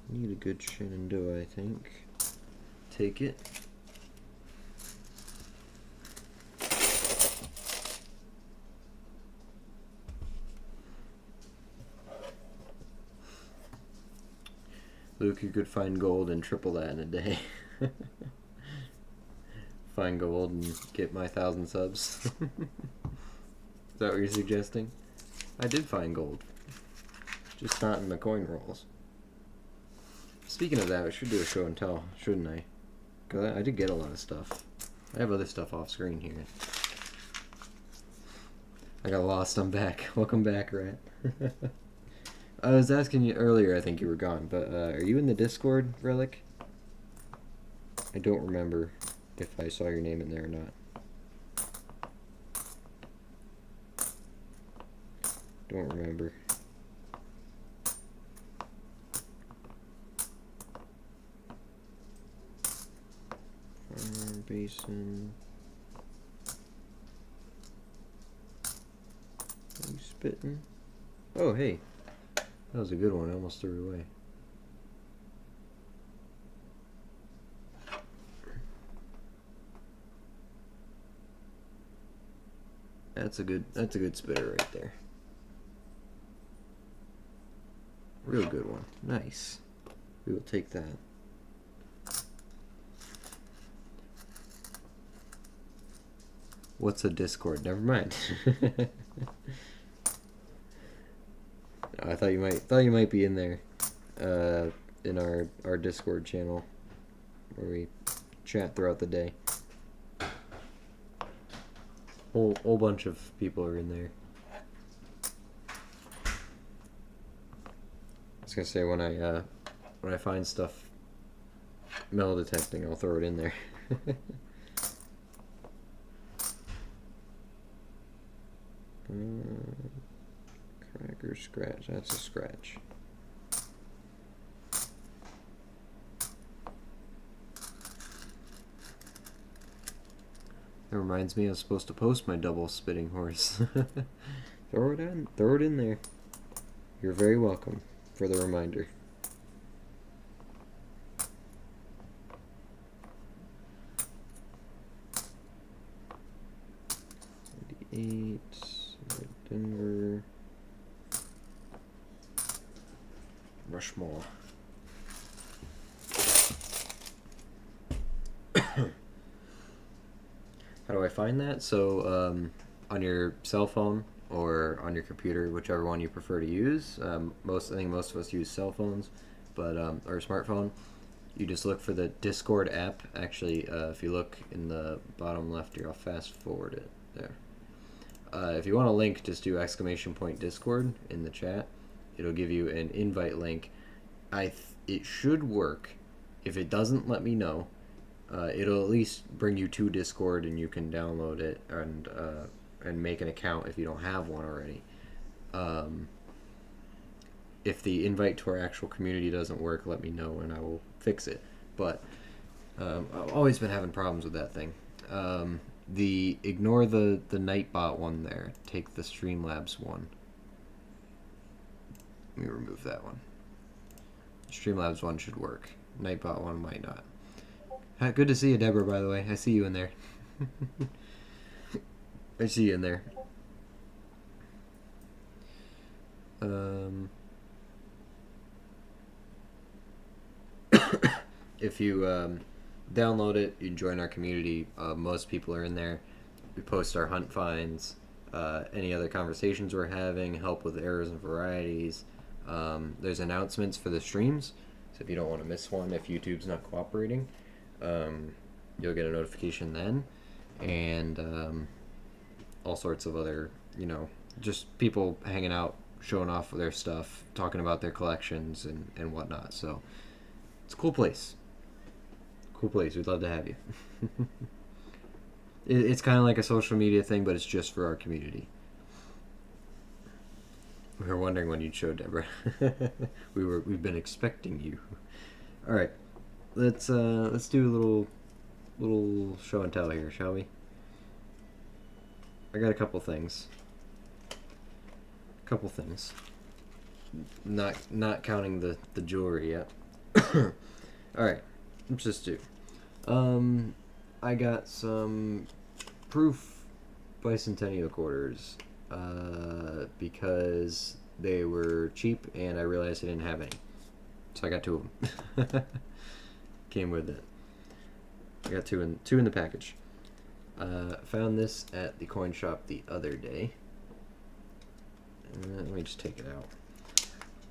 Need a good Shenandoah, I think. Take it. Luke, you could find gold and triple that in a day. Find gold and get my 1,000 subs. Is that what you're suggesting? I did find gold. Just not in the coin rolls. Speaking of that, I should do a show and tell, shouldn't I? Because I did get a lot of stuff. I have other stuff off screen here. I got lost, I'm back. Welcome back, Rat. I was asking you earlier, I think you were gone, but are you in the Discord, Relic? I don't remember if I saw your name in there or not. Don't remember. Farm Basin. Are you spitting? Oh, hey. That was a good one. I almost threw it away. That's a good spitter right there. Real good one. Nice. We will take that. What's a Discord? Never mind. I thought you might be in there, in our Discord channel, where we chat throughout the day. Whole bunch of people are in there. I was gonna say when I find stuff metal detecting, I'll throw it in there. Cracker scratch. That's a scratch. That reminds me, I was supposed to post my double spitting horse. Throw it in there. You're very welcome for the reminder. 88, Denver, Rushmore. How do I find that? So on your cell phone or on your computer, whichever one you prefer to use. I think most of us use cell phones, but or a smartphone. You just look for the Discord app. Actually, if you look in the bottom left here, I'll fast forward it there. If you want a link, just do !Discord in the chat. It'll give you an invite link. It should work. If it doesn't, let me know. It'll at least bring you to Discord, and you can download it and make an account if you don't have one already. If the invite to our actual community doesn't work, let me know and I will fix it. But I've always been having problems with that thing. Ignore the Nightbot one there. Take the Streamlabs one. Let me remove that one. Streamlabs one should work. Nightbot one might not. Good to see you, Deborah, by the way. I see you in there. I see you in there. Um, if you download it, you can join our community. Most people are in there. We post our hunt finds, any other conversations we're having, help with errors and varieties. There's announcements for the streams, so if you don't want to miss one, if YouTube's not cooperating, you'll get a notification then. And all sorts of other, just people hanging out, showing off their stuff, talking about their collections and whatnot. So it's a cool place. Cool place. We'd love to have you. It's kind of like a social media thing, but it's just for our community. We were wondering when you'd show, Deborah. We've been expecting you. All right, let's do a little show and tell here, shall we? I got a couple things. Not counting the jewelry yet. All right, let's just do. I got some proof bicentennial quarters because they were cheap and I realized I didn't have any, so I got two of them. Came with it. I got two in the package. Found this at the coin shop the other day. Let me just take it out.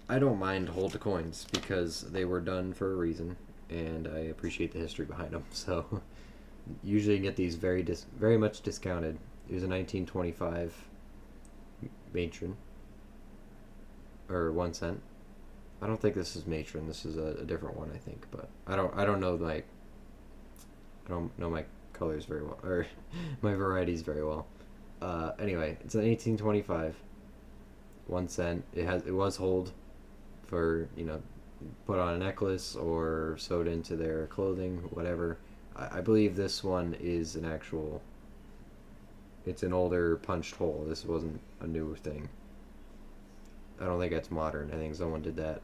I don't mind hold the coins because they were done for a reason, and I appreciate the history behind them. So usually you get these very much discounted. It was a 1925 matron, or 1 cent. I don't think this is matron. This is a different one, I think. But I don't know my colors very well, or my varieties very well. Anyway, it's an 1825, 1 cent. It was hold for, put on a necklace or sewed into their clothing, whatever. I believe this one is it's an older punched hole. This wasn't a newer thing. I don't think it's modern. I think someone did that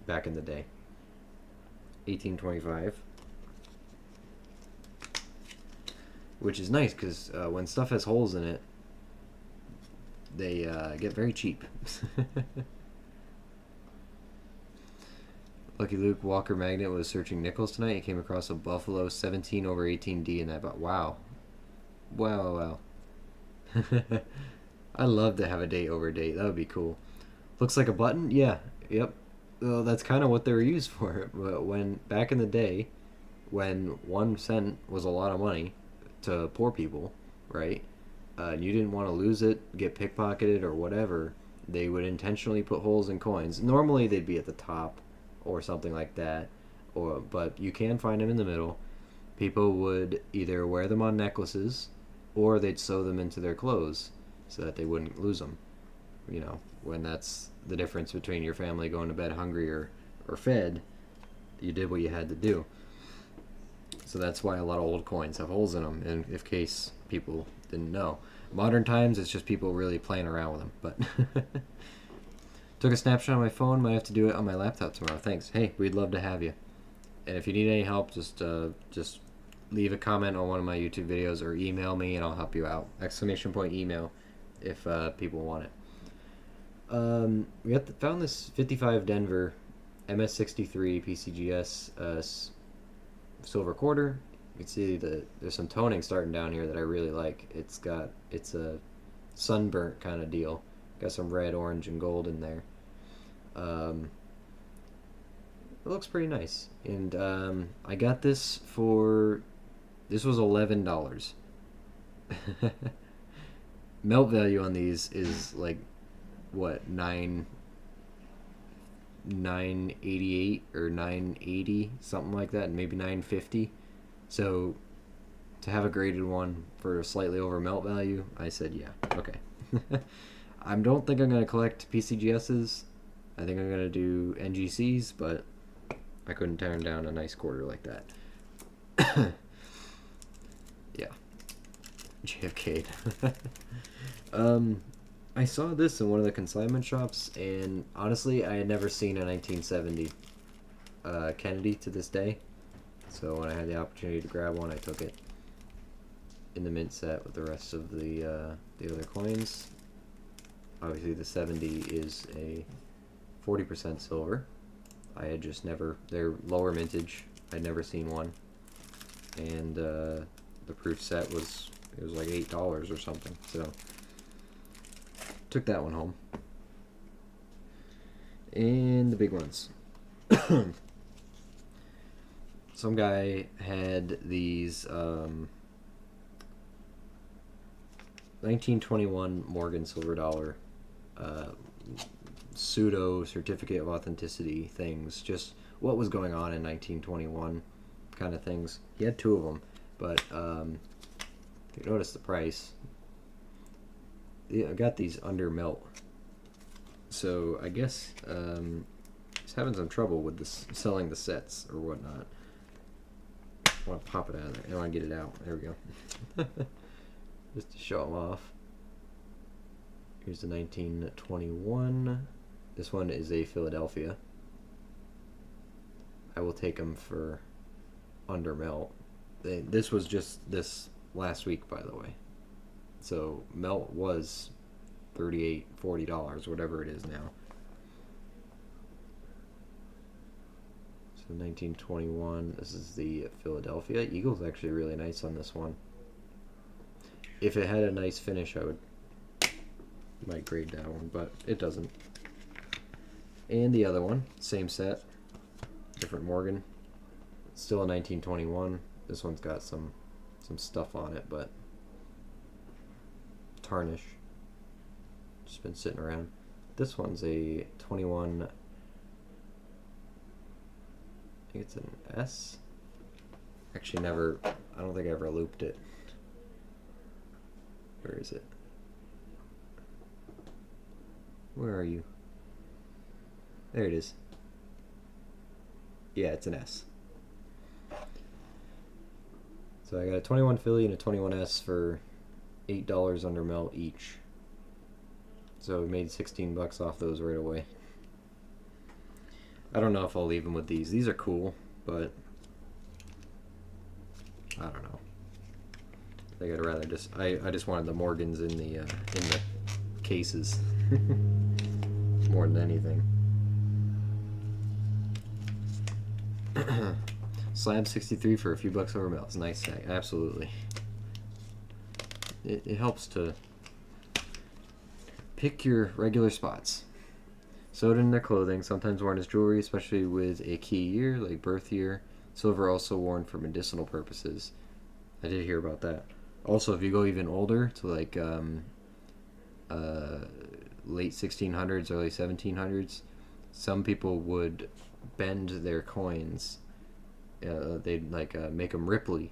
back in the day. 1825. Which is nice because when stuff has holes in it, they get very cheap. Lucky Luke Walker Magnet was searching nickels tonight. He came across a Buffalo 17 over 18D, and I thought, wow. I'd love to have a date over date. That would be cool. Looks like a button? Yeah. Yep. Well, that's kind of what they were used for. But back in the day, when 1 cent was a lot of money to poor people, right? And you didn't want to lose it, get pickpocketed, or whatever, they would intentionally put holes in coins. Normally, they'd be at the top or something like that, but you can find them in the middle. People would either wear them on necklaces, or they'd sew them into their clothes so that they wouldn't lose them. When that's the difference between your family going to bed hungry or fed, you did what you had to do. So that's why a lot of old coins have holes in them, in case people didn't know. Modern times, it's just people really playing around with them. But took a snapshot on my phone. Might have to do it on my laptop tomorrow. Thanks. Hey, we'd love to have you. And if you need any help, just leave a comment on one of my YouTube videos or email me, and I'll help you out. ! Email if people want it. We found this 55 Denver MS63 PCGS silver quarter. You can see there's some toning starting down here that I really like. It's a sunburnt kind of deal. Got some red, orange, and gold in there. It looks pretty nice. And I got this this was $11. Melt value on these is like what, 988 or 980, something like that, maybe 950. So to have a graded one for slightly over melt value, I said yeah, okay. I don't think I'm going to collect PCGSs. I think I'm going to do NGCs, but I couldn't turn down a nice quarter like that. Yeah. JFK. I saw this in one of the consignment shops, and honestly, I had never seen a 1970 Kennedy to this day. So when I had the opportunity to grab one, I took it. in the mint set with the rest of the other coins. Obviously, the 70 is a 40% silver. I had just never, they're lower mintage. I'd never seen one, and the proof set was, it was like $8 or something. So took that one home. And the big ones. Some guy had these 1921 Morgan silver dollar pseudo certificate of authenticity things, just what was going on in 1921 kind of things. He had two of them, but if you notice the price, I got these under melt, so I guess he's having some trouble with this selling the sets or whatnot. I want to pop it out of there. I want to get it out. There we go. Just to show them off. Here's the 1921. This one is a Philadelphia. I will take them for under melt. This was just this last week, by the way. So melt was $38, $40, whatever it is now. So 1921. This is the Philadelphia. Eagle's actually really nice on this one. If it had a nice finish, I might grade that one, but it doesn't. And the other one, same set, different Morgan. Still a 1921. This one's got some stuff on it, but tarnish. Just been sitting around. This one's a 21. I think it's an S. Actually, never. I don't think I ever looped it. Where is it? Where are you? There it is. Yeah, it's an S. So I got a 21 Philly and a 21S for $8 under melt each. So we made $16 off those right away. I don't know if I'll leave them with these. These are cool, but I don't know. I think I'd rather just I just wanted the Morgans in the cases more than anything. Slab 63 for a few bucks over melt. It's a nice tag, absolutely. It helps to pick your regular spots. Sewed in their clothing, sometimes worn as jewelry, especially with a key year like birth year. Silver also worn for medicinal purposes. I did hear about that. Also, if you go even older to like late 1600s, early 1700s, some people would bend their coins. They'd like make them ripply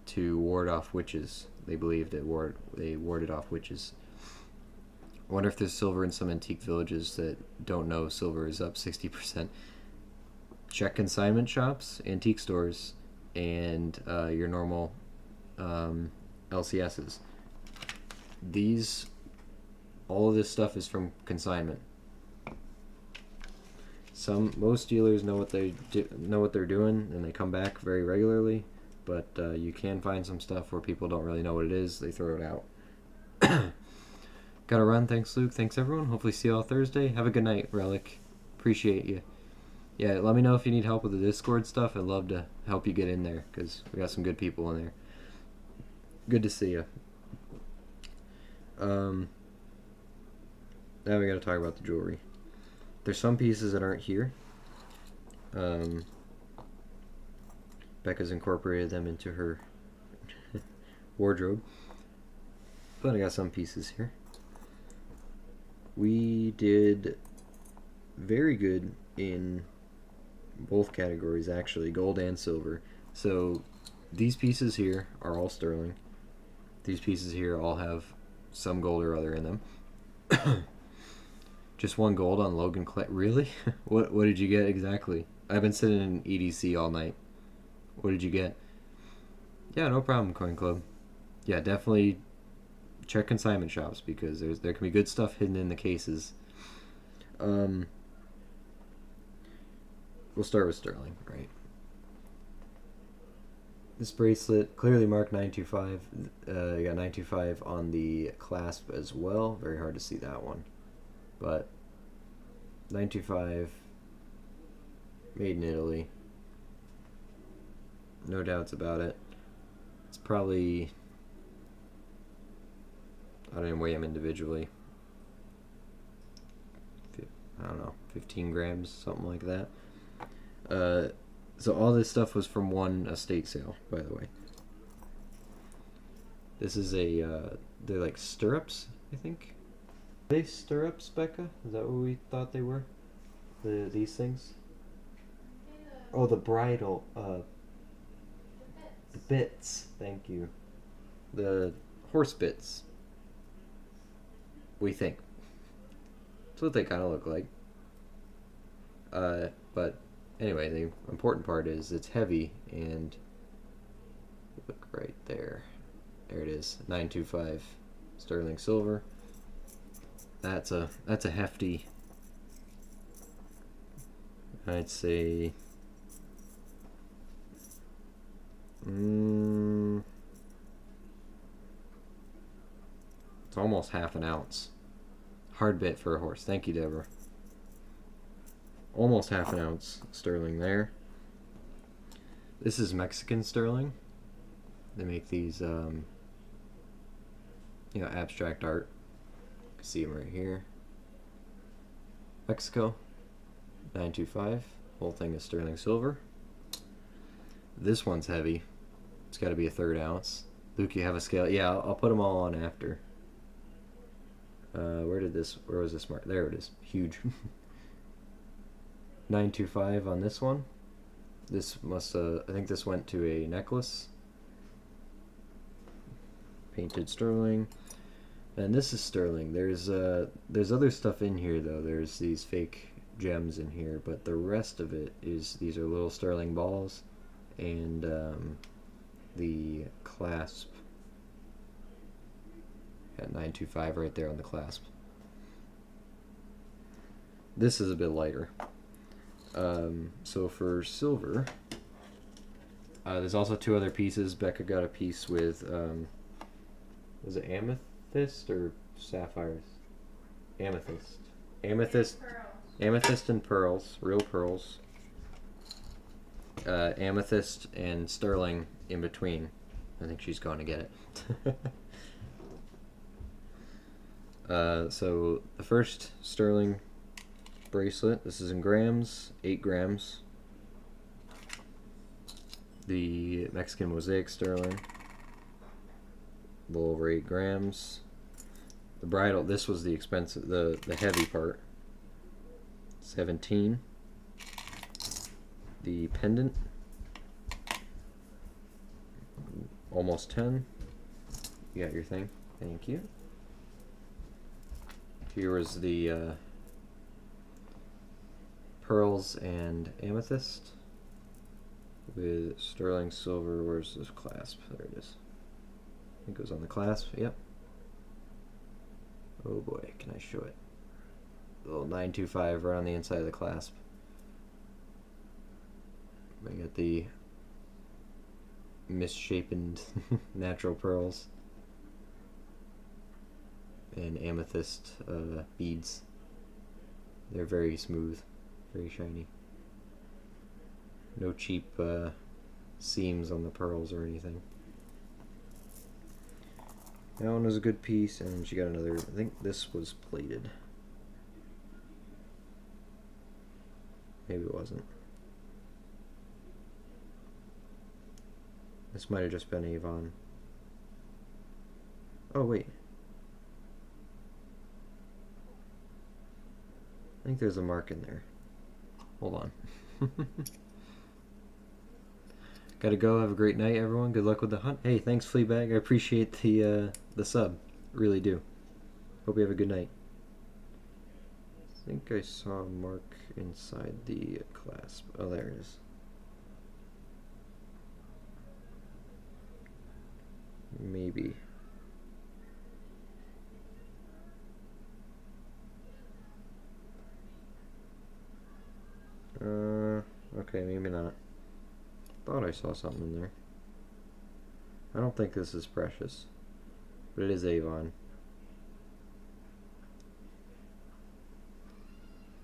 to ward off witches. They believed they warded off witches. I wonder if there's silver in some antique villages that don't know silver is up 60%. Check consignment shops, antique stores, and your normal LCSs. All of this stuff is from consignment. Most dealers know what they're doing, and they come back very regularly. But you can find some stuff where people don't really know what it is. They throw it out. Gotta run. Thanks, Luke. Thanks, everyone. Hopefully see you all Thursday. Have a good night, Relic. Appreciate you. Yeah, let me know if you need help with the Discord stuff. I'd love to help you get in there, because we got some good people in there. Good to see you. Now we gotta talk about the jewelry. There's some pieces that aren't here. Becca's incorporated them into her wardrobe. But I got some pieces here. We did very good in both categories, actually, gold and silver. So these pieces here are all sterling. These pieces here all have some gold or other in them. Just one gold on Logan Clay. Really? What did you get exactly? I've been sitting in EDC all night. What did you get? Yeah, no problem, Coin Club. Yeah, definitely check consignment shops, because there can be good stuff hidden in the cases. We'll start with sterling, right? This bracelet clearly marked 925. You got 925 on the clasp as well. Very hard to see that one, but 925, made in Italy. No doubts about it. It's probably, I don't even weigh them individually. I don't know, 15 grams, something like that. So all this stuff was from one estate sale, by the way. This is they're like stirrups, I think. Are they stirrups, Becca? Is that what we thought they were? These things? Oh, the bridle, the bits, thank you. The horse bits. We think. That's what they kind of look like. But anyway, the important part is it's heavy, and look right there. There it is, 925 sterling silver. That's a hefty. I'd say. It's almost half an ounce. Hard bit for a horse. Thank you, Deborah. Almost half an ounce sterling there. This is Mexican sterling. They make these, abstract art. You can see them right here. Mexico, 925. Whole thing is sterling silver. This one's heavy. It's got to be a 1/3 ounce. Luke, you have a scale? Yeah, I'll put them all on after. Where was this mark? There it is. Huge. 925 on this one. This must, I think this went to a necklace. Painted sterling. And this is sterling. There's other stuff in here though. There's these fake gems in here, but the rest of it is, these are little sterling balls, and the clasp. Got 925 right there on the clasp. This is a bit lighter. So for silver, there's also 2 other pieces. Becca got a piece with, was it amethyst or sapphires? Amethyst. Amethyst and pearls, real pearls. Amethyst and sterling in between. I think she's going to get it. So the first sterling bracelet, this is in grams, 8 grams. The Mexican mosaic sterling, a little over 8 grams. The bridle, this was the expensive, the heavy part, 17. The pendant, almost 10. You got your thing, thank you. Here was the pearls and amethyst with sterling silver. Where's this clasp? There it is. I think it was on the clasp. Yep. Oh boy, can I show it? A little 925 right on the inside of the clasp. I got the misshapen natural pearls and amethyst beads. They're very smooth, very shiny. No cheap seams on the pearls or anything. That one was a good piece, and she got another. I think this was plated. Maybe it wasn't. This might have just been Avon. Oh wait. I think there's a mark in there. Hold on. Gotta go. Have a great night, everyone. Good luck with the hunt. Hey, thanks, Fleabag. I appreciate the sub. Really do. Hope you have a good night. I think I saw a mark inside the clasp. Oh, there it is. Maybe. Okay, maybe not. Thought I saw something in there. I don't think this is precious, but it is Avon.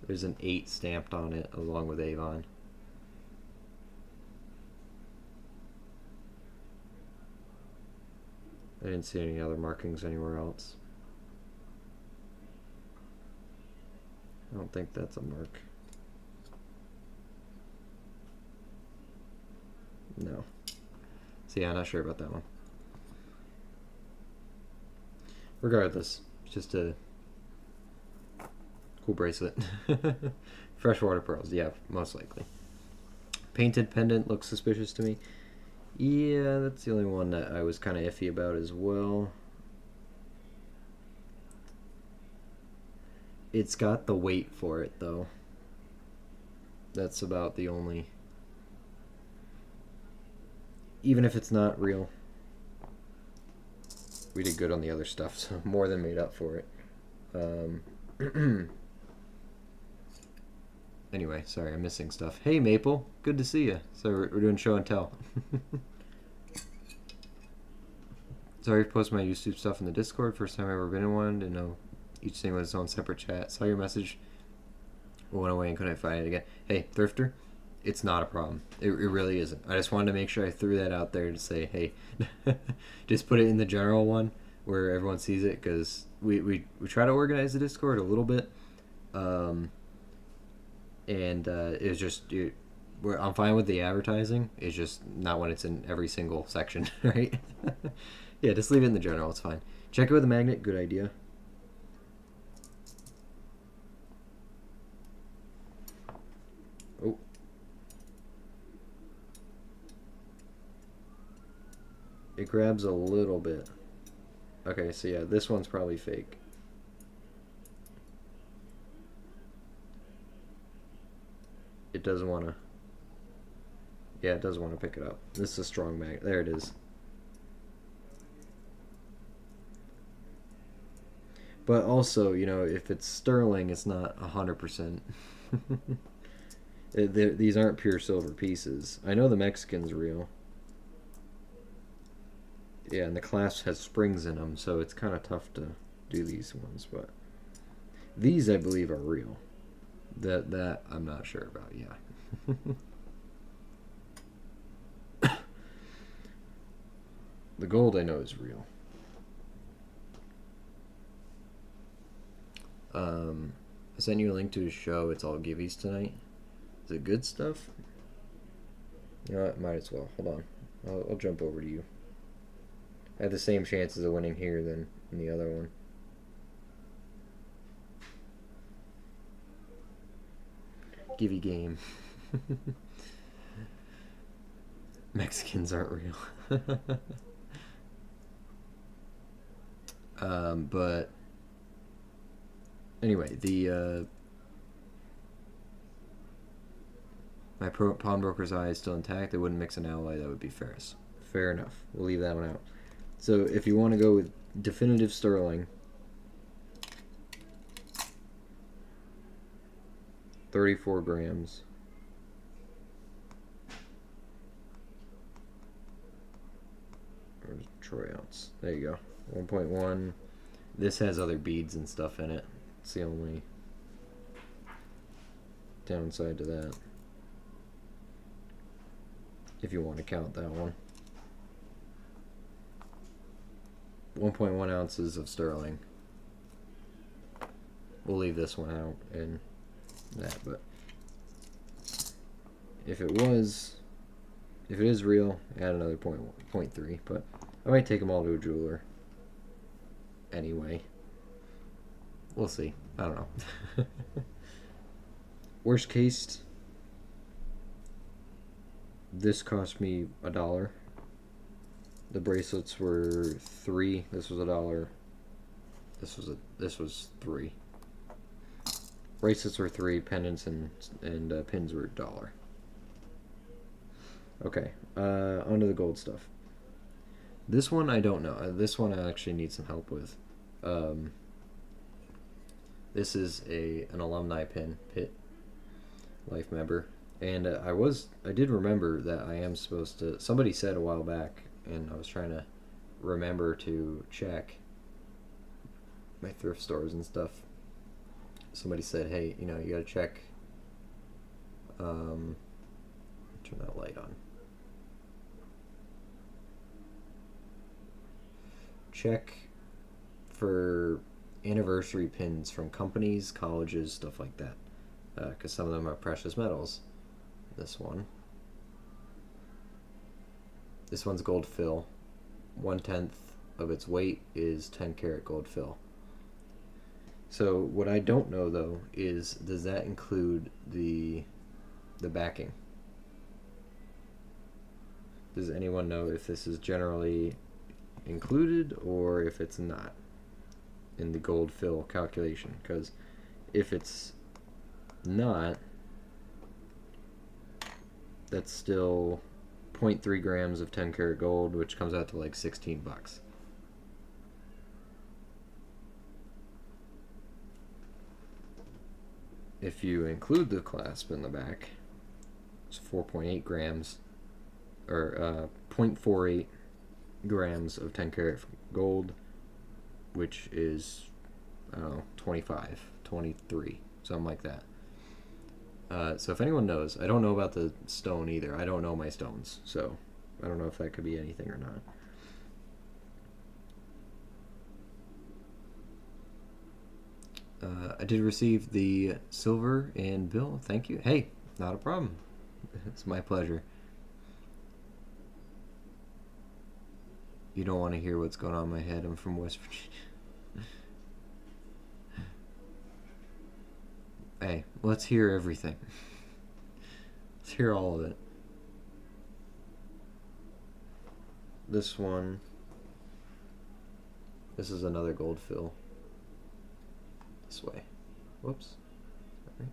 There's an 8 stamped on it along with Avon. I didn't see any other markings anywhere else. I don't think that's a mark. No. So yeah, I'm not sure about that one. Regardless, it's just a cool bracelet. Freshwater pearls, yeah, most likely. Painted pendant looks suspicious to me. Yeah, that's the only one that I was kind of iffy about as well. It's got the weight for it, though. That's about the only... Even if it's not real. We did good on the other stuff, so more than made up for it. Anyway, sorry, I'm missing stuff. Hey, Maple, good to see you. So we're doing show and tell. Sorry for posting my YouTube stuff in the Discord. First time I've ever been in one. Didn't know each thing was its own separate chat. Saw your message. Went away and couldn't find it again. Hey, Thrifter, it's not a problem. It really isn't. I just wanted to make sure I threw that out there to say, hey, just put it in the general one where everyone sees it, because we try to organize the Discord a little bit. It's just I'm fine with the advertising. It's just not when it's in every single section, right? Yeah, just leave it in the general. It's fine. Check it with a magnet. Good idea. Oh. It grabs a little bit. Okay, so yeah, this one's probably fake. It doesn't want to... Yeah, it doesn't want to pick it up. This is a strong magnet. There it is. But also, you know, if it's sterling, it's not 100%. These aren't pure silver pieces. I know the Mexican's real. Yeah, and the clasp has springs in them, so it's kind of tough to do these ones. But these, I believe, are real. That I'm not sure about. Yeah. The gold I know is real. I sent you a link to a show. It's all giveies tonight. Is it good stuff? You know what? Might as well. Hold on. I'll jump over to you. I have the same chances of winning here than in the other one. Givey game. Mexicans aren't real. But anyway, my pawnbroker's eye is still intact. They wouldn't mix an alloy. That would be Ferris. Fair enough. We'll leave that one out. So if you want to go with definitive sterling, 34 grams. Or troy ounce. There you go. 1.1. This has other beads and stuff in it. It's the only downside to that, if you want to count that one. 1.1 ounces of sterling. We'll leave this one out and that, but if it is real, add another 0.3, but I might take them all to a jeweler anyway. We'll see. I don't know. Worst case, this cost me $1. The bracelets were $3. This was $1. This was $3. Bracelets were $3. Pendants and pins were $1. Okay, onto the gold stuff. This one I don't know. This one I actually need some help with. This is an alumni pin, Pitt, life member, and I did remember that I am supposed to. Somebody said a while back and I was trying to remember to check my thrift stores and stuff. Somebody said, hey, you gotta check, turn that light on. Check for anniversary pins from companies, colleges, stuff like that, because some of them are precious metals. This one's gold fill. 1/10 of its weight is 10 karat gold fill. So what I don't know though is, does that include the backing? Does anyone know if this is generally included or if it's not in the gold fill calculation? Because if it's not, that's still 0.3 grams of 10 karat gold, which comes out to like $16. If you include the clasp in the back, it's 4.8 grams, or 0.48 grams of 10 karat gold, which is, I don't know, 25, 23, something like that. So if anyone knows, I don't know about the stone either. I don't know my stones, so I don't know if that could be anything or not. I did receive the silver and bill. Thank you. Hey, not a problem. It's my pleasure. You don't want to hear what's going on in my head. I'm from West Virginia. Hey, let's hear everything. Let's hear all of it. This one. This is another gold fill. This way. Whoops. Sorry.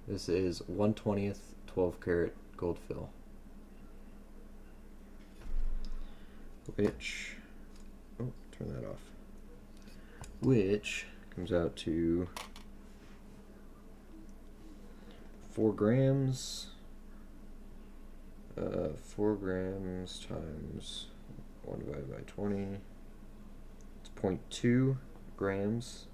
This is 1/20th 12 karat gold fill, which, oh, turn that off, which comes out to 4 grams. 4 grams times 1 divided by 20, it's 0.2 grams,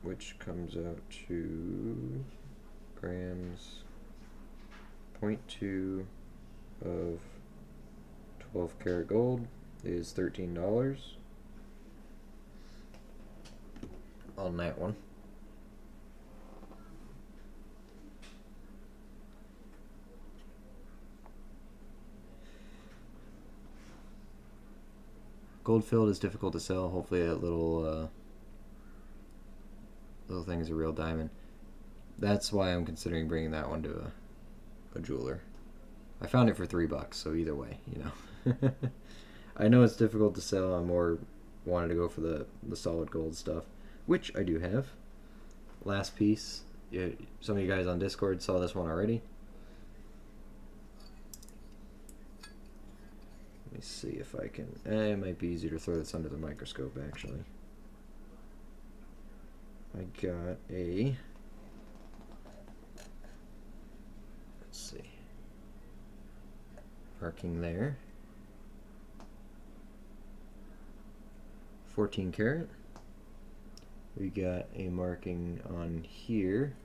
which comes out to grams. 0.2 of 12 karat gold is $13 on that one. Gold filled is difficult to sell. Hopefully that little thing is a real diamond. That's why I'm considering bringing that one to a jeweler. I found it for $3, so either way, I know it's difficult to sell. I more wanted to go for the solid gold stuff, which I do have. Last piece. Some of you guys on Discord saw this one already. Let me see if I can. It might be easier to throw this under the microscope, actually. I got a. Let's see. Marking there. 14 karat. We got a marking on here.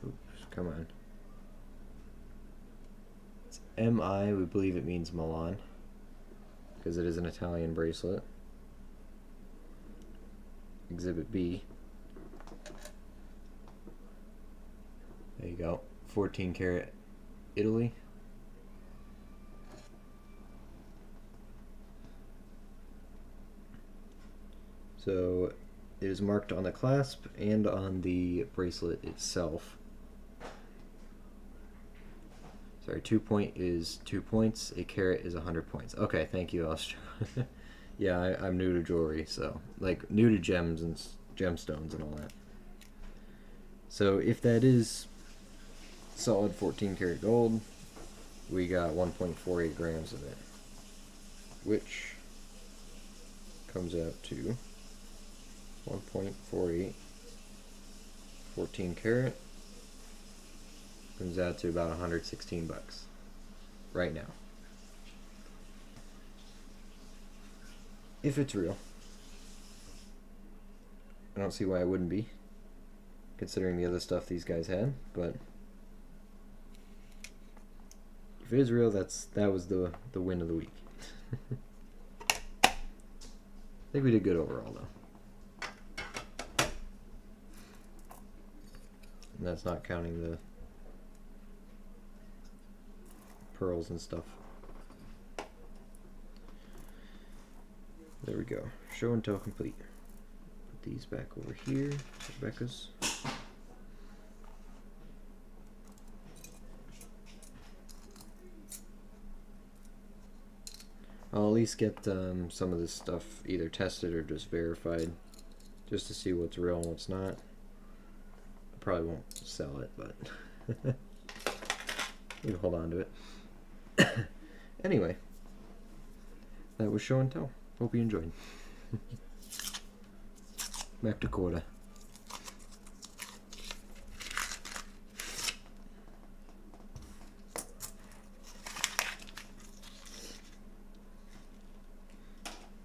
Oops, come on. It's MI, we believe it means Milan, because it is an Italian bracelet. Exhibit B. There you go. 14 karat Italy. So it is marked on the clasp and on the bracelet itself. Sorry, 2 point is 2 points. A carat is 100 points. Okay, thank you, Australia. Yeah, I'm new to jewelry, so like new to gems and gemstones and all that. So if that is solid 14 karat gold, we got 1.48 grams of it, which comes out to 1.48. 14 karat comes out to about 116 bucks right now. If it's real. I don't see why it wouldn't be, considering the other stuff these guys had, but if it is real, that was the win of the week. I think we did good overall, though. And that's not counting the pearls and stuff. There we go. Show and tell complete. Put these back over here. Rebecca's. I'll at least get some of this stuff either tested or just verified, just to see what's real and what's not. I probably won't sell it, but you can hold on to it. Anyway, that was show and tell. Hope you enjoyed. Back to quarter.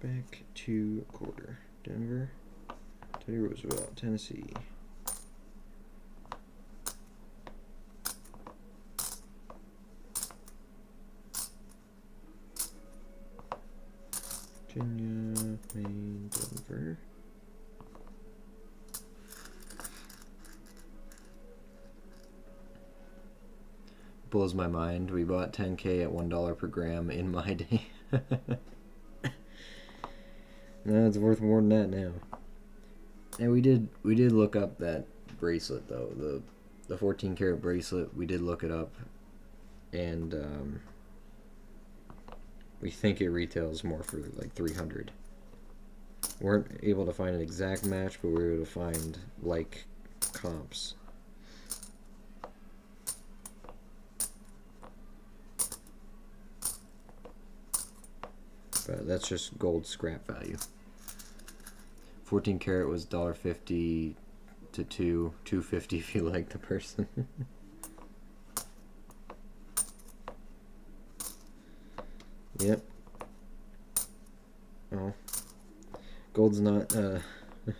Back to quarter. Denver, Teddy Roosevelt, Tennessee. Virginia, Maine, Denver. Blows my mind. We bought 10K at $1 per gram in my day. No, it's worth more than that now. And we did look up that bracelet though, the 14 karat bracelet. We did look it up, and we think it retails more for like 300. Weren't able to find an exact match, but we were able to find like comps. But that's just gold scrap value. 14 karat was $1.50 to $2.50 if you like the person. Yep. Oh, gold's not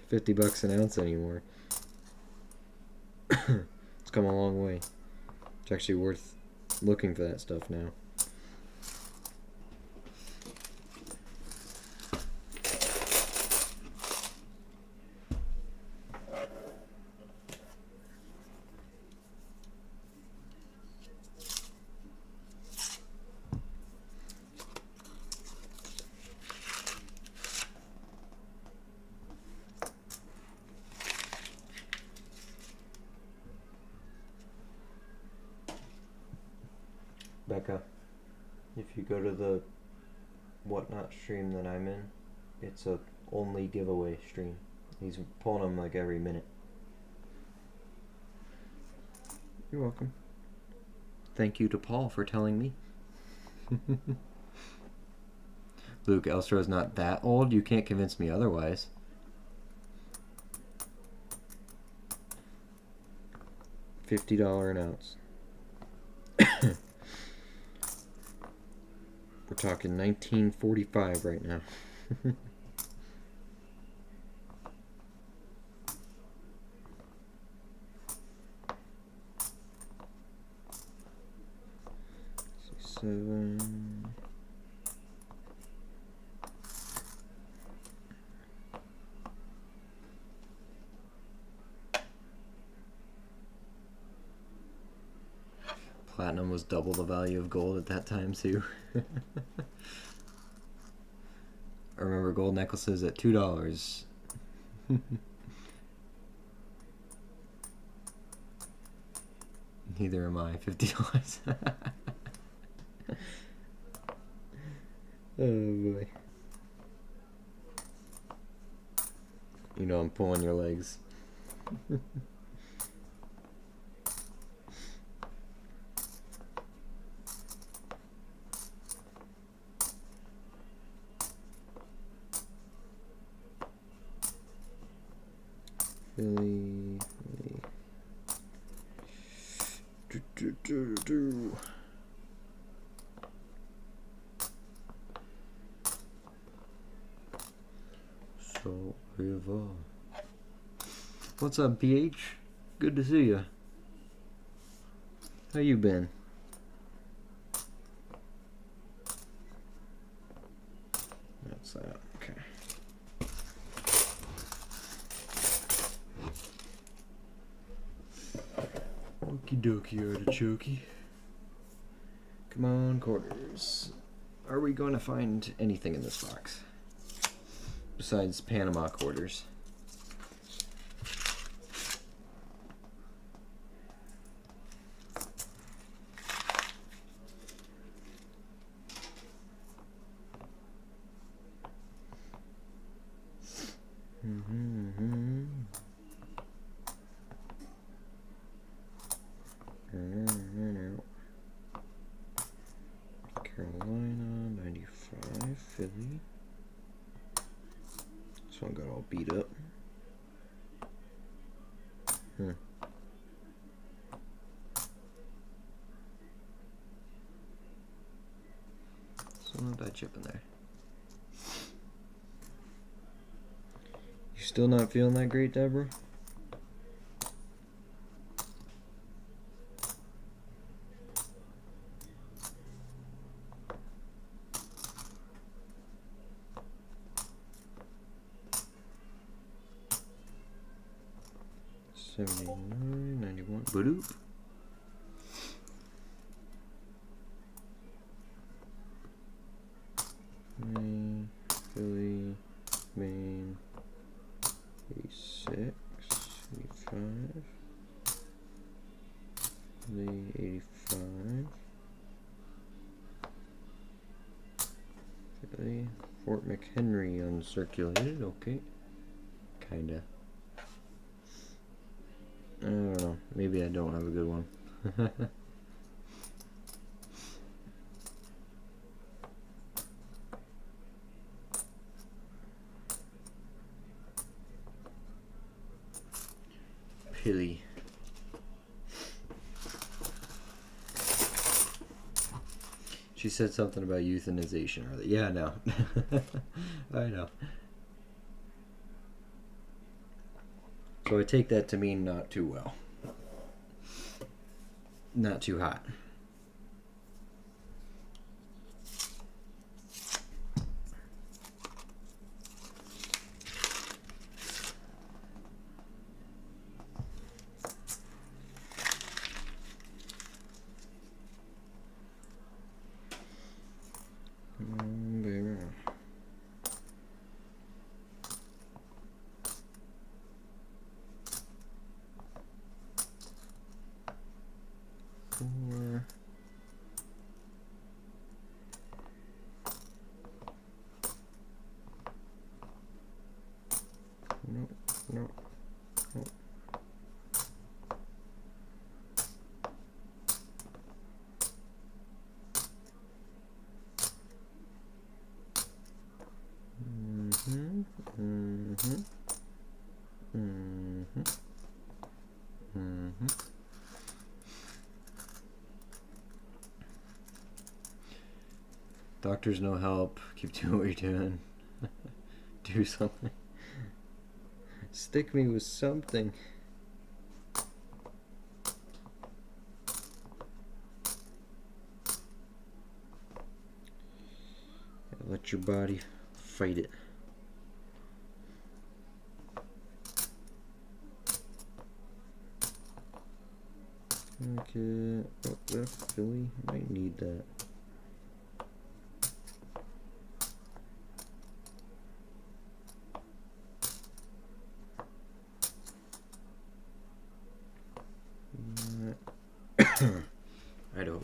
50 bucks an ounce anymore. It's come a long way. It's actually worth looking for that stuff now. Becca, if you go to the whatnot stream that I'm in, it's a only giveaway stream. He's pulling them like every minute. You're welcome. Thank you to Paul for telling me. Luke, Elstro's not that old. You can't convince me otherwise. $50 an ounce. We're talking 1945 right now. Seven. Platinum was double the value of gold at that time too. I remember gold necklaces at $2. Neither am I. $50. Oh boy. You know I'm pulling your legs. Philly. So, River. What's up, PH? Good to see you. How you been? That's that. Okay. Okie dokie, artichoke. Come on, quarters. Are we going to find anything in this box? Besides Panama quarters. Carolina, 95, Philly. This one got all beat up. Still not that chip in there. You still not feeling that great, Deborah? $79, $91. Badoop. Maine, Philly, Maine, 86, 85, Philly, 85, Philly, Fort McHenry uncirculated, okay, kinda. I don't know, maybe I don't have a good one. Hilly. She said something about euthanization earlier. Yeah, I know. I know. So I take that to mean not too well. Not too hot. No. Doctors no help. Keep doing what you're doing. Do something. Stick me with something. Let your body fight it. Okay. Oh, that Philly might need that. Idaho.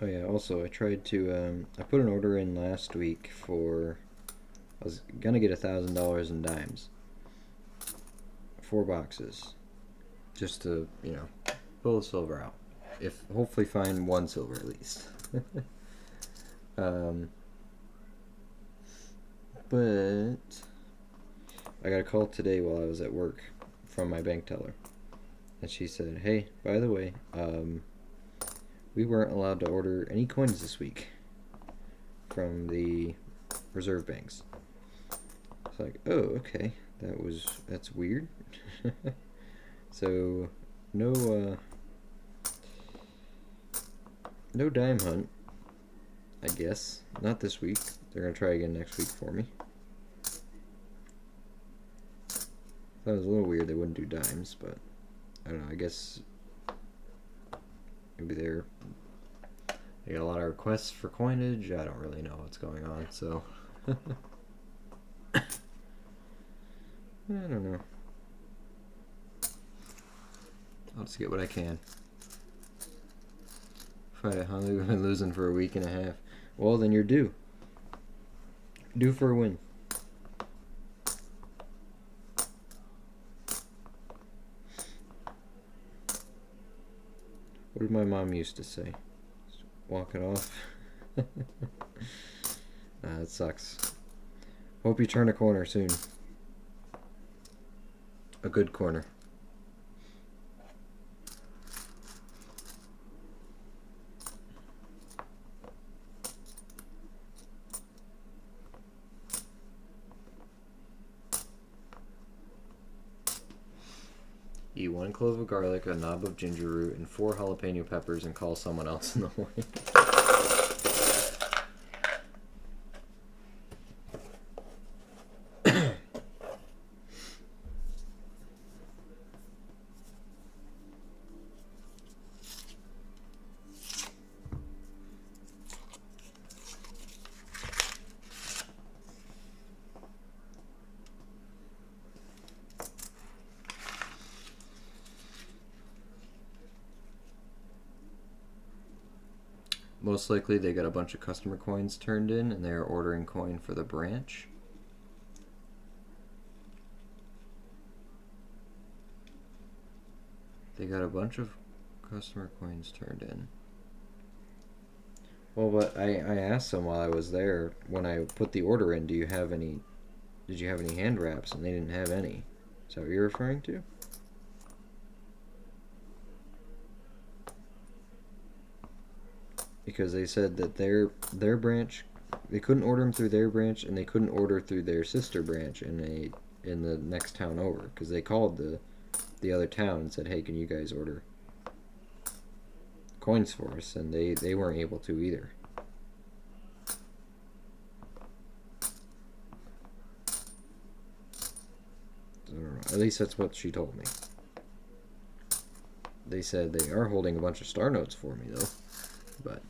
yeah, also I tried to I put an order in last week for, I was gonna get $1,000 in dimes. 4 boxes. Just to, pull the silver out. If hopefully find 1 silver at least. But I got a call today while I was at work from my bank teller. And she said, "Hey, by the way, we weren't allowed to order any coins this week from the reserve banks." It's like, oh, okay, that's weird. So, no dime hunt, I guess. Not this week. They're gonna try again next week for me. That was a little weird. They wouldn't do dimes, but I don't know. I guess maybe they got a lot of requests for coinage. I don't really know what's going on, so I don't know. I'll just get what I can. Friday, huh? We've been losing for a week and a half. Well, then you're due. Due for a win. What did my mom used to say? Just walk it off. That sucks. Hope you turn a corner soon. A good corner. Eat 1 clove of garlic, a knob of ginger root, and 4 jalapeno peppers and call someone else in the morning. Most likely they got a bunch of customer coins turned in and they're ordering coin for the branch. They got a bunch of customer coins turned in. Well, but I asked them while I was there, when I put the order in, did you have any hand wraps? And they didn't have any. Is that what you're referring to? Because they said that their branch, they couldn't order them through their branch, and they couldn't order through their sister branch in the next town over, because they called the other town and said, "Hey, can you guys order coins for us?" And they weren't able to either. I don't know. At least that's what she told me. They said they are holding a bunch of star notes for me though, but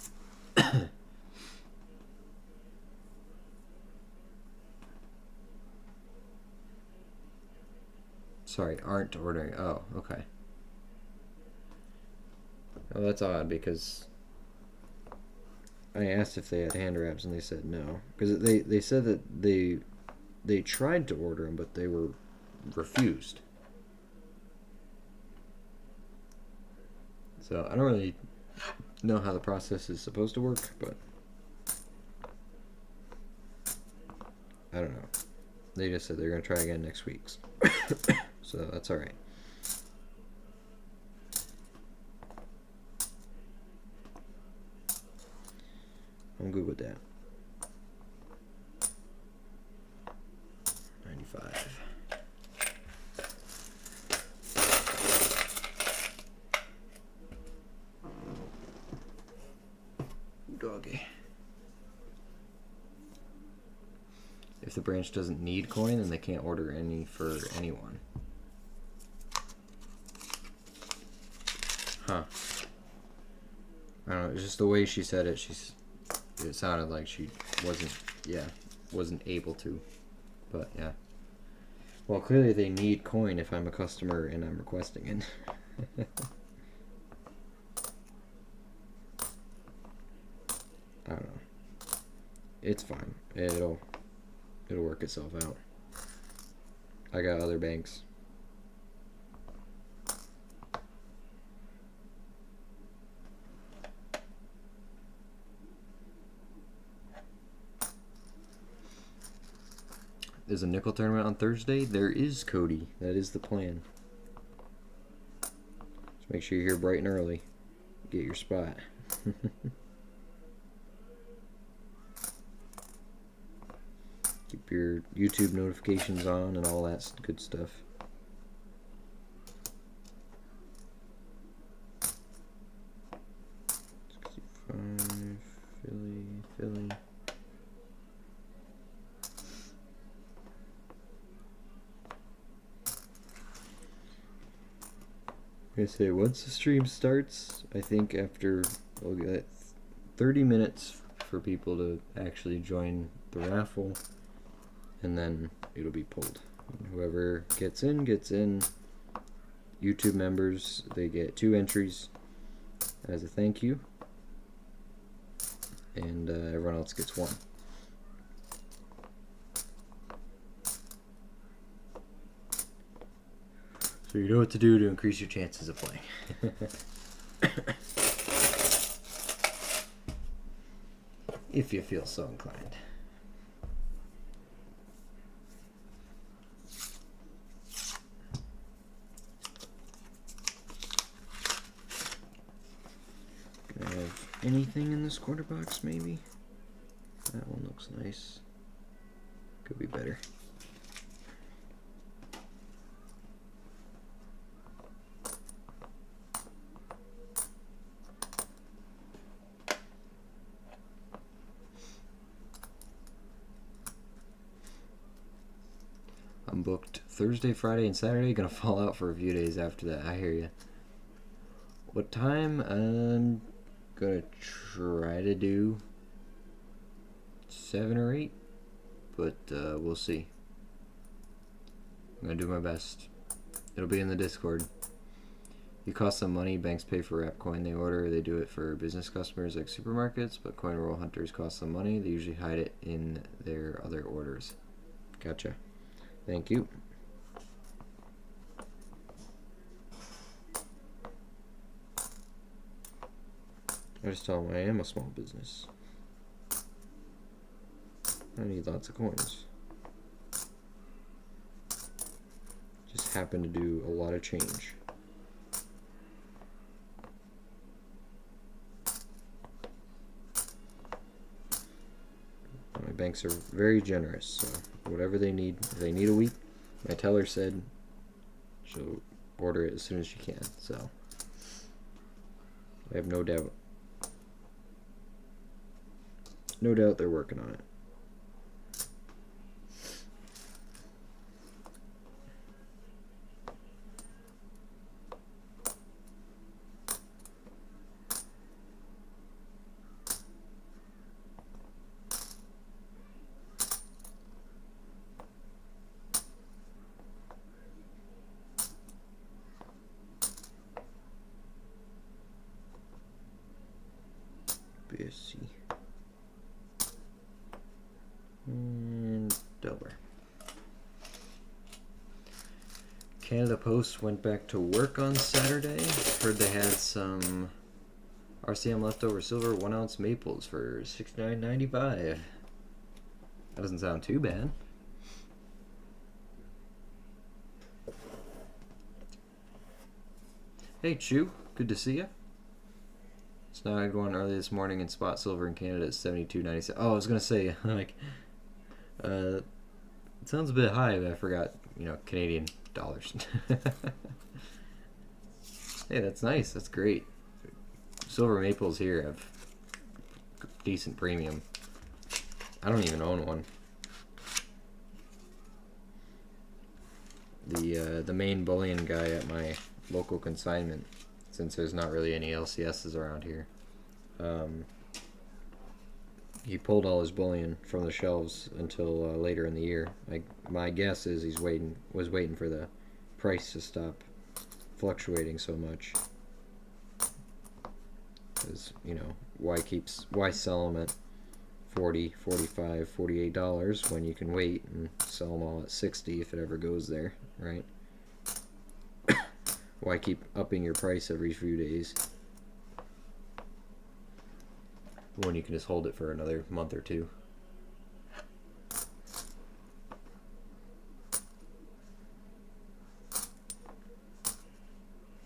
sorry, aren't ordering. Oh, okay. Oh, that's odd, because I asked if they had hand wraps and they said no, because they said that they tried to order them, but they were refused. So I don't really know how the process is supposed to work, but I don't know. They just said they're going to try again next week. So that's alright. I'm good with that. 95. Doggy. If the branch doesn't need coin, then they can't order any for anyone. Huh. I don't know, it's just the way she said it, it sounded like she wasn't able to. But yeah. Well, clearly they need coin if I'm a customer and I'm requesting it. I don't know. It's fine. It'll work itself out. I got other banks. There's a nickel tournament on Thursday. There is, Cody. That is the plan. Just make sure you're here bright and early. Get your spot. Keep your YouTube notifications on and all that good stuff. Philly. I say once the stream starts, I think after we'll get 30 minutes for people to actually join the raffle, and then it'll be pulled. Whoever gets in, gets in. YouTube members, they get 2 entries as a thank you, and everyone else gets 1. So you know what to do to increase your chances of playing. If you feel so inclined. Can I have anything in this quarter box, maybe? That one looks nice. Could be better. I'm booked Thursday, Friday, and Saturday. Gonna fall out for a few days after that. I hear you. What time? I'm gonna try to do 7 or 8, but we'll see. I'm gonna do my best. It'll be in the Discord. You cost some money. Banks pay for wrap coin they order. They do it for business customers like supermarkets, but coin roll hunters cost some money. They usually hide it in their other orders. Gotcha. Thank you. I just tell them I am a small business. I need lots of coins. Just happen to do a lot of change. My banks are very generous, so whatever they need, if they need a week, my teller said she'll order it as soon as she can, so I have no doubt. No doubt they're working on it. BSC. And Delaware. Canada Post went back to work on Saturday. Heard they had some RCM leftover silver 1 ounce maples for $69.95. That doesn't sound too bad. Hey Chew, good to see you. So now I go on early this morning and spot silver in Canada at $72.97. Oh, I was gonna say like, it sounds a bit high, but I forgot, Canadian dollars. Hey, that's nice. That's great. Silver maples here have decent premium. I don't even own one. The main bullion guy at my local consignment, since there's not really any LCSs around here, he pulled all his bullion from the shelves until later in the year. My guess is he's was waiting for the price to stop fluctuating so much, because why sell them at $40, $45, $48 when you can wait and sell them all at $60 if it ever goes there, right? Why keep upping your price every few days when you can just hold it for another month or two?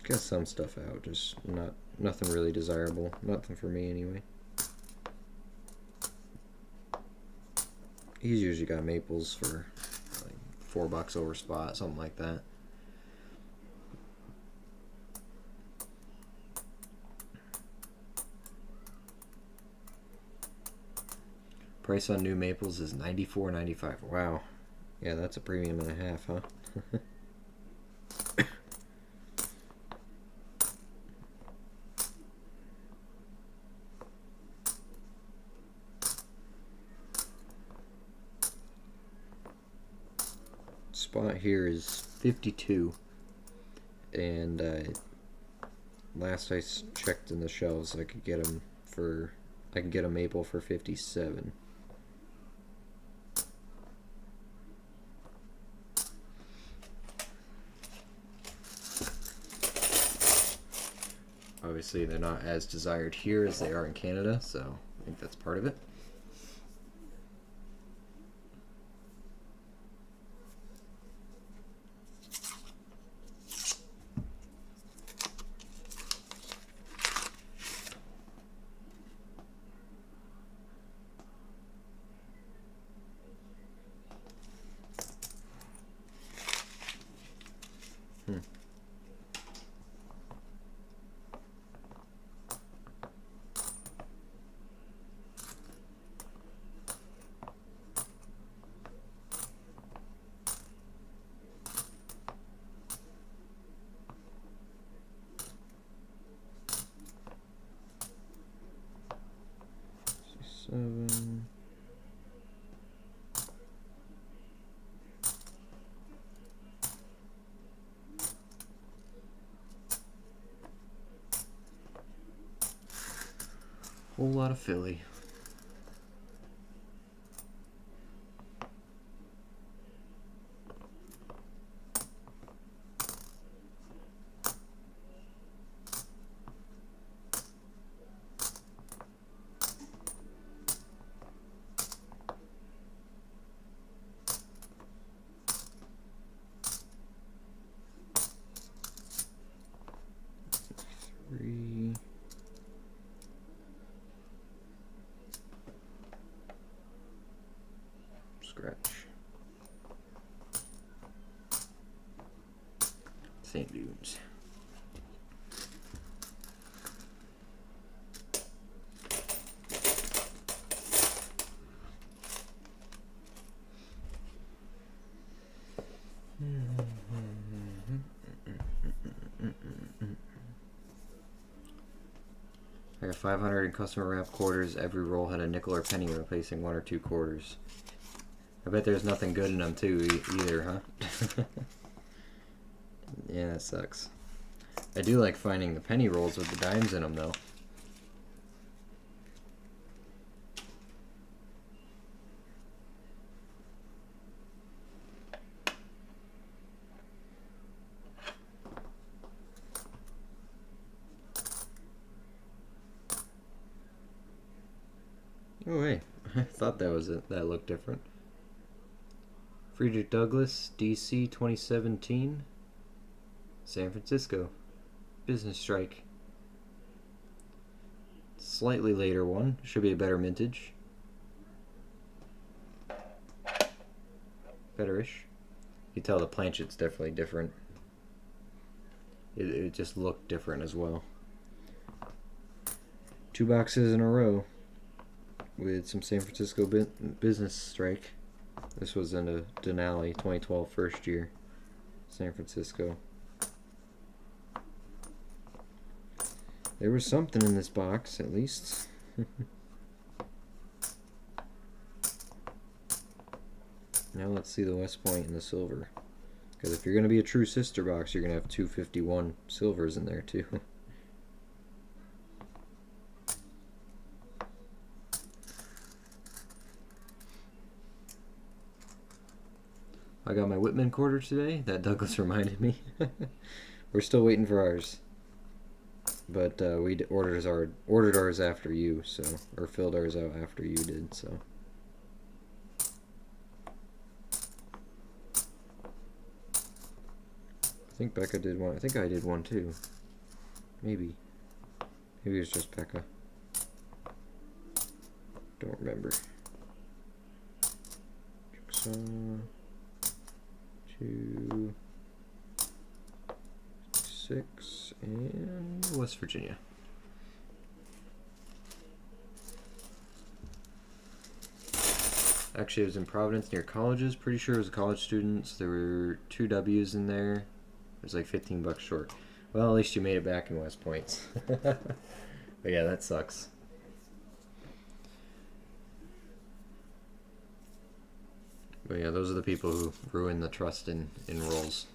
Got some stuff out, just nothing really desirable. Nothing for me anyway. He's usually got maples for like $4 over spot, something like that. Price on new maples is $94.95. Wow. Yeah, that's a premium and a half, huh? Spot here is 52, and last I checked in the shelves, I could get a maple for 57. Obviously, they're not as desired here as they are in Canada, so I think that's part of it. Seven. Whole lot of Philly. Three. Scratch. St. Dunes. I got 500 in customer wrap quarters. Every roll had a nickel or penny replacing 1 or 2 quarters. I bet there's nothing good in them too either, huh? Yeah, that sucks. I do like finding the penny rolls with the dimes in them though. Oh wait, I thought that was it. That looked different. Frederick Douglass, DC 2017, San Francisco. Business strike. Slightly later one. Should be a better mintage. Betterish. You can tell the planchet's definitely different. It just looked different as well. 2 boxes in a row with some San Francisco business strike. This was in a Denali 2012 first year. San Francisco. There was something in this box, at least. Now let's see the West Point and the silver. Because if you're going to be a true sister box, you're going to have 251 silvers in there too. I got my Whitman quarter today. That Douglas reminded me. We're still waiting for ours. But we ordered ours after you, so, or filled ours out after you did, so. I think Becca did one. I think I did one too. Maybe. Maybe it was just Becca. Don't remember. Jigsaw. 2, 6, and West Virginia. Actually, it was in Providence near colleges. Pretty sure it was college students. There were 2 W's in there. It was like 15 bucks short. Well, at least you made it back in West Points. But yeah, that sucks. But yeah, those are the people who ruin the trust in rolls.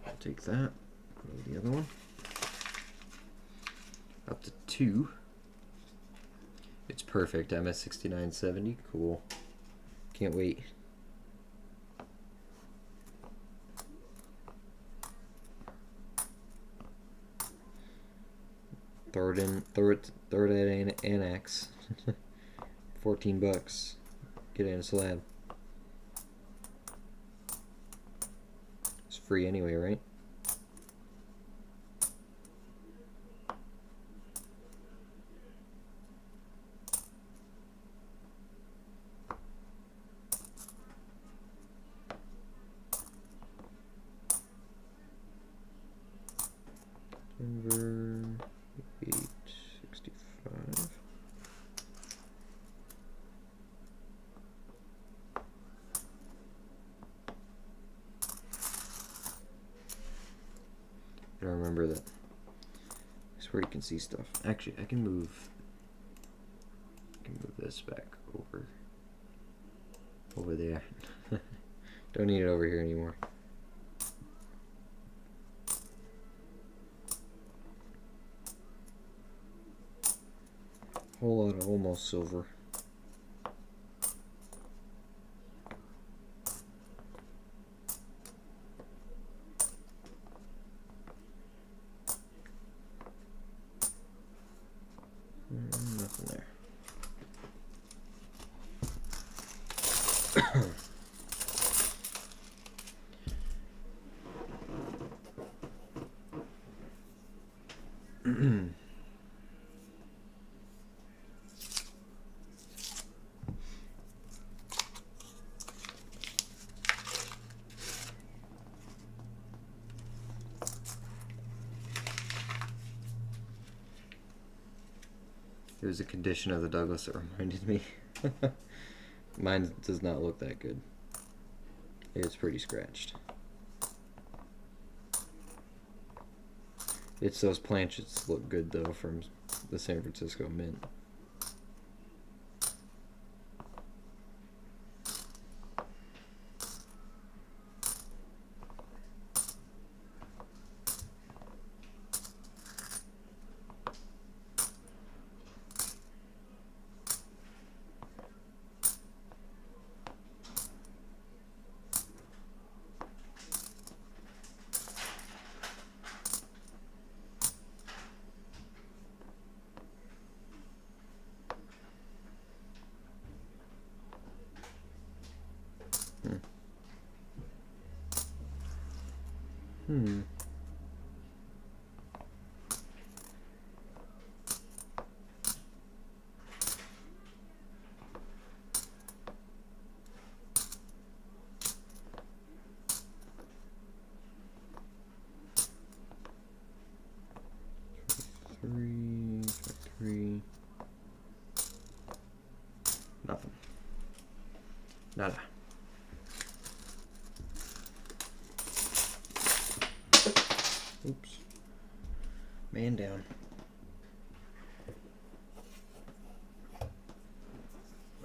I'll take that. Move the other one. Up to 2. It's perfect. MS 6970. Cool. Can't wait. Throw it in annex. 14 bucks. Get it in a slab. It's free anyway, right? Denver 865. I don't remember that. It's where you can see stuff. Actually, I can move this back over there. Don't need it over here anymore. Whole lot of almost silver. Nothing there. It was a condition of the Douglas that reminded me. Mine does not look that good. It's pretty scratched. It's those planchets look good though from the San Francisco Mint. Hmm. Three. Nothing. Nada. Oops. Man down.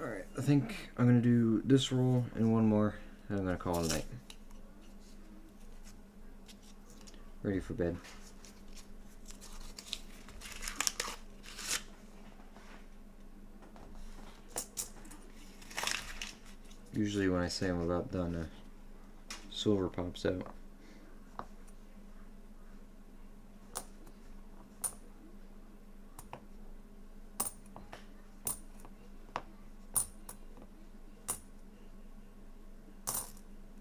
Alright, I think I'm going to do this roll and one more, and I'm going to call it a night. Ready for bed. Usually when I say I'm about done, silver pops out.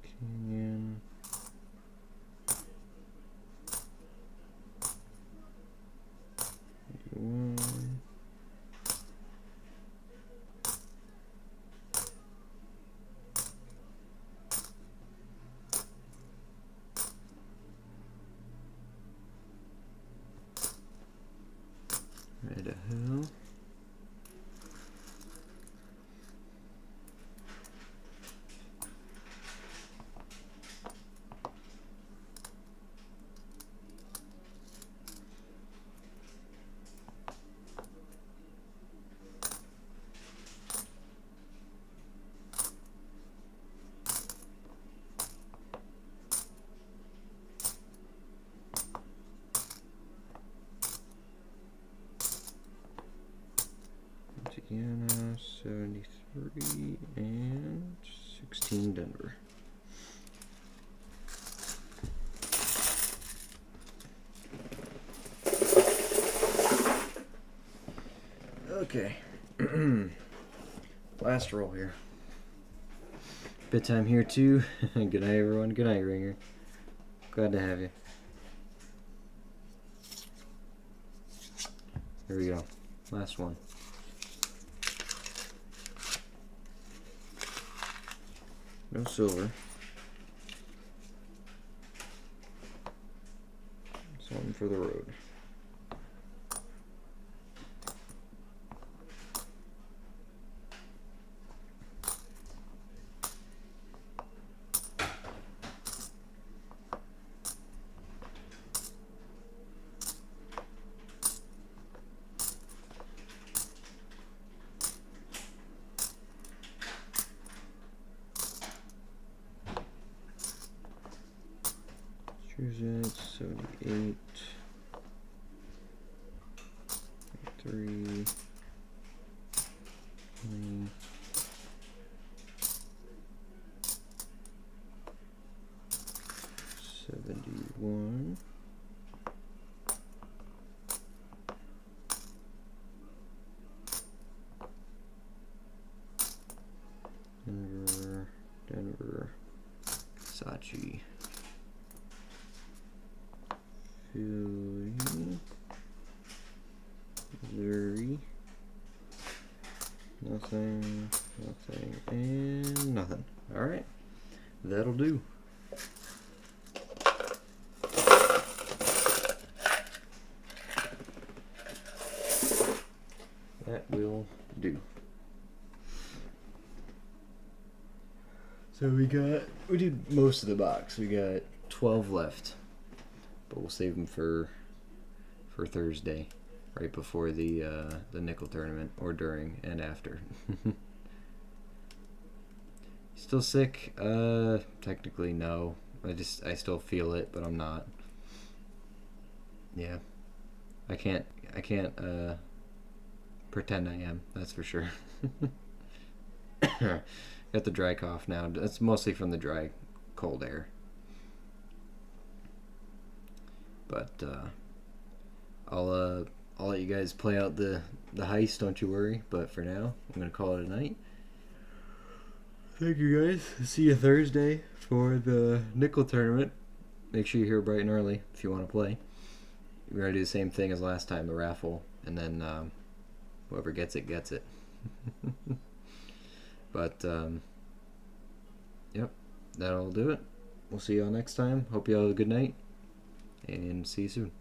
Canyon. One. Idaho. Indiana, 73, and 16 Denver. Okay. Last roll here. Bit time here too. Good night everyone. Good night, Ringer. Glad to have you. Here we go. Last one. No silver. Something for the road. Choose it, 78, 3, 20, 71, Denver, Sachi. Philly, Missouri, nothing, and nothing. Alright, that'll do. That will do. So we did most of the box. We got 12 left. But we'll save them for Thursday, right before the nickel tournament, or during and after. Still sick? Technically no. I still feel it, but I'm not. Yeah, I can't pretend I am. That's for sure. Got the dry cough now. That's mostly from the dry, cold air. But I'll let you guys play out the heist, don't you worry. But for now, I'm gonna call it a night. Thank you guys. See you Thursday for the nickel tournament. Make sure you're here bright and early if you want to play. We're gonna do the same thing as last time, the raffle, and then whoever gets it gets it. But yep, that'll do it. We'll see y'all next time. Hope you all have a good night. And see you soon.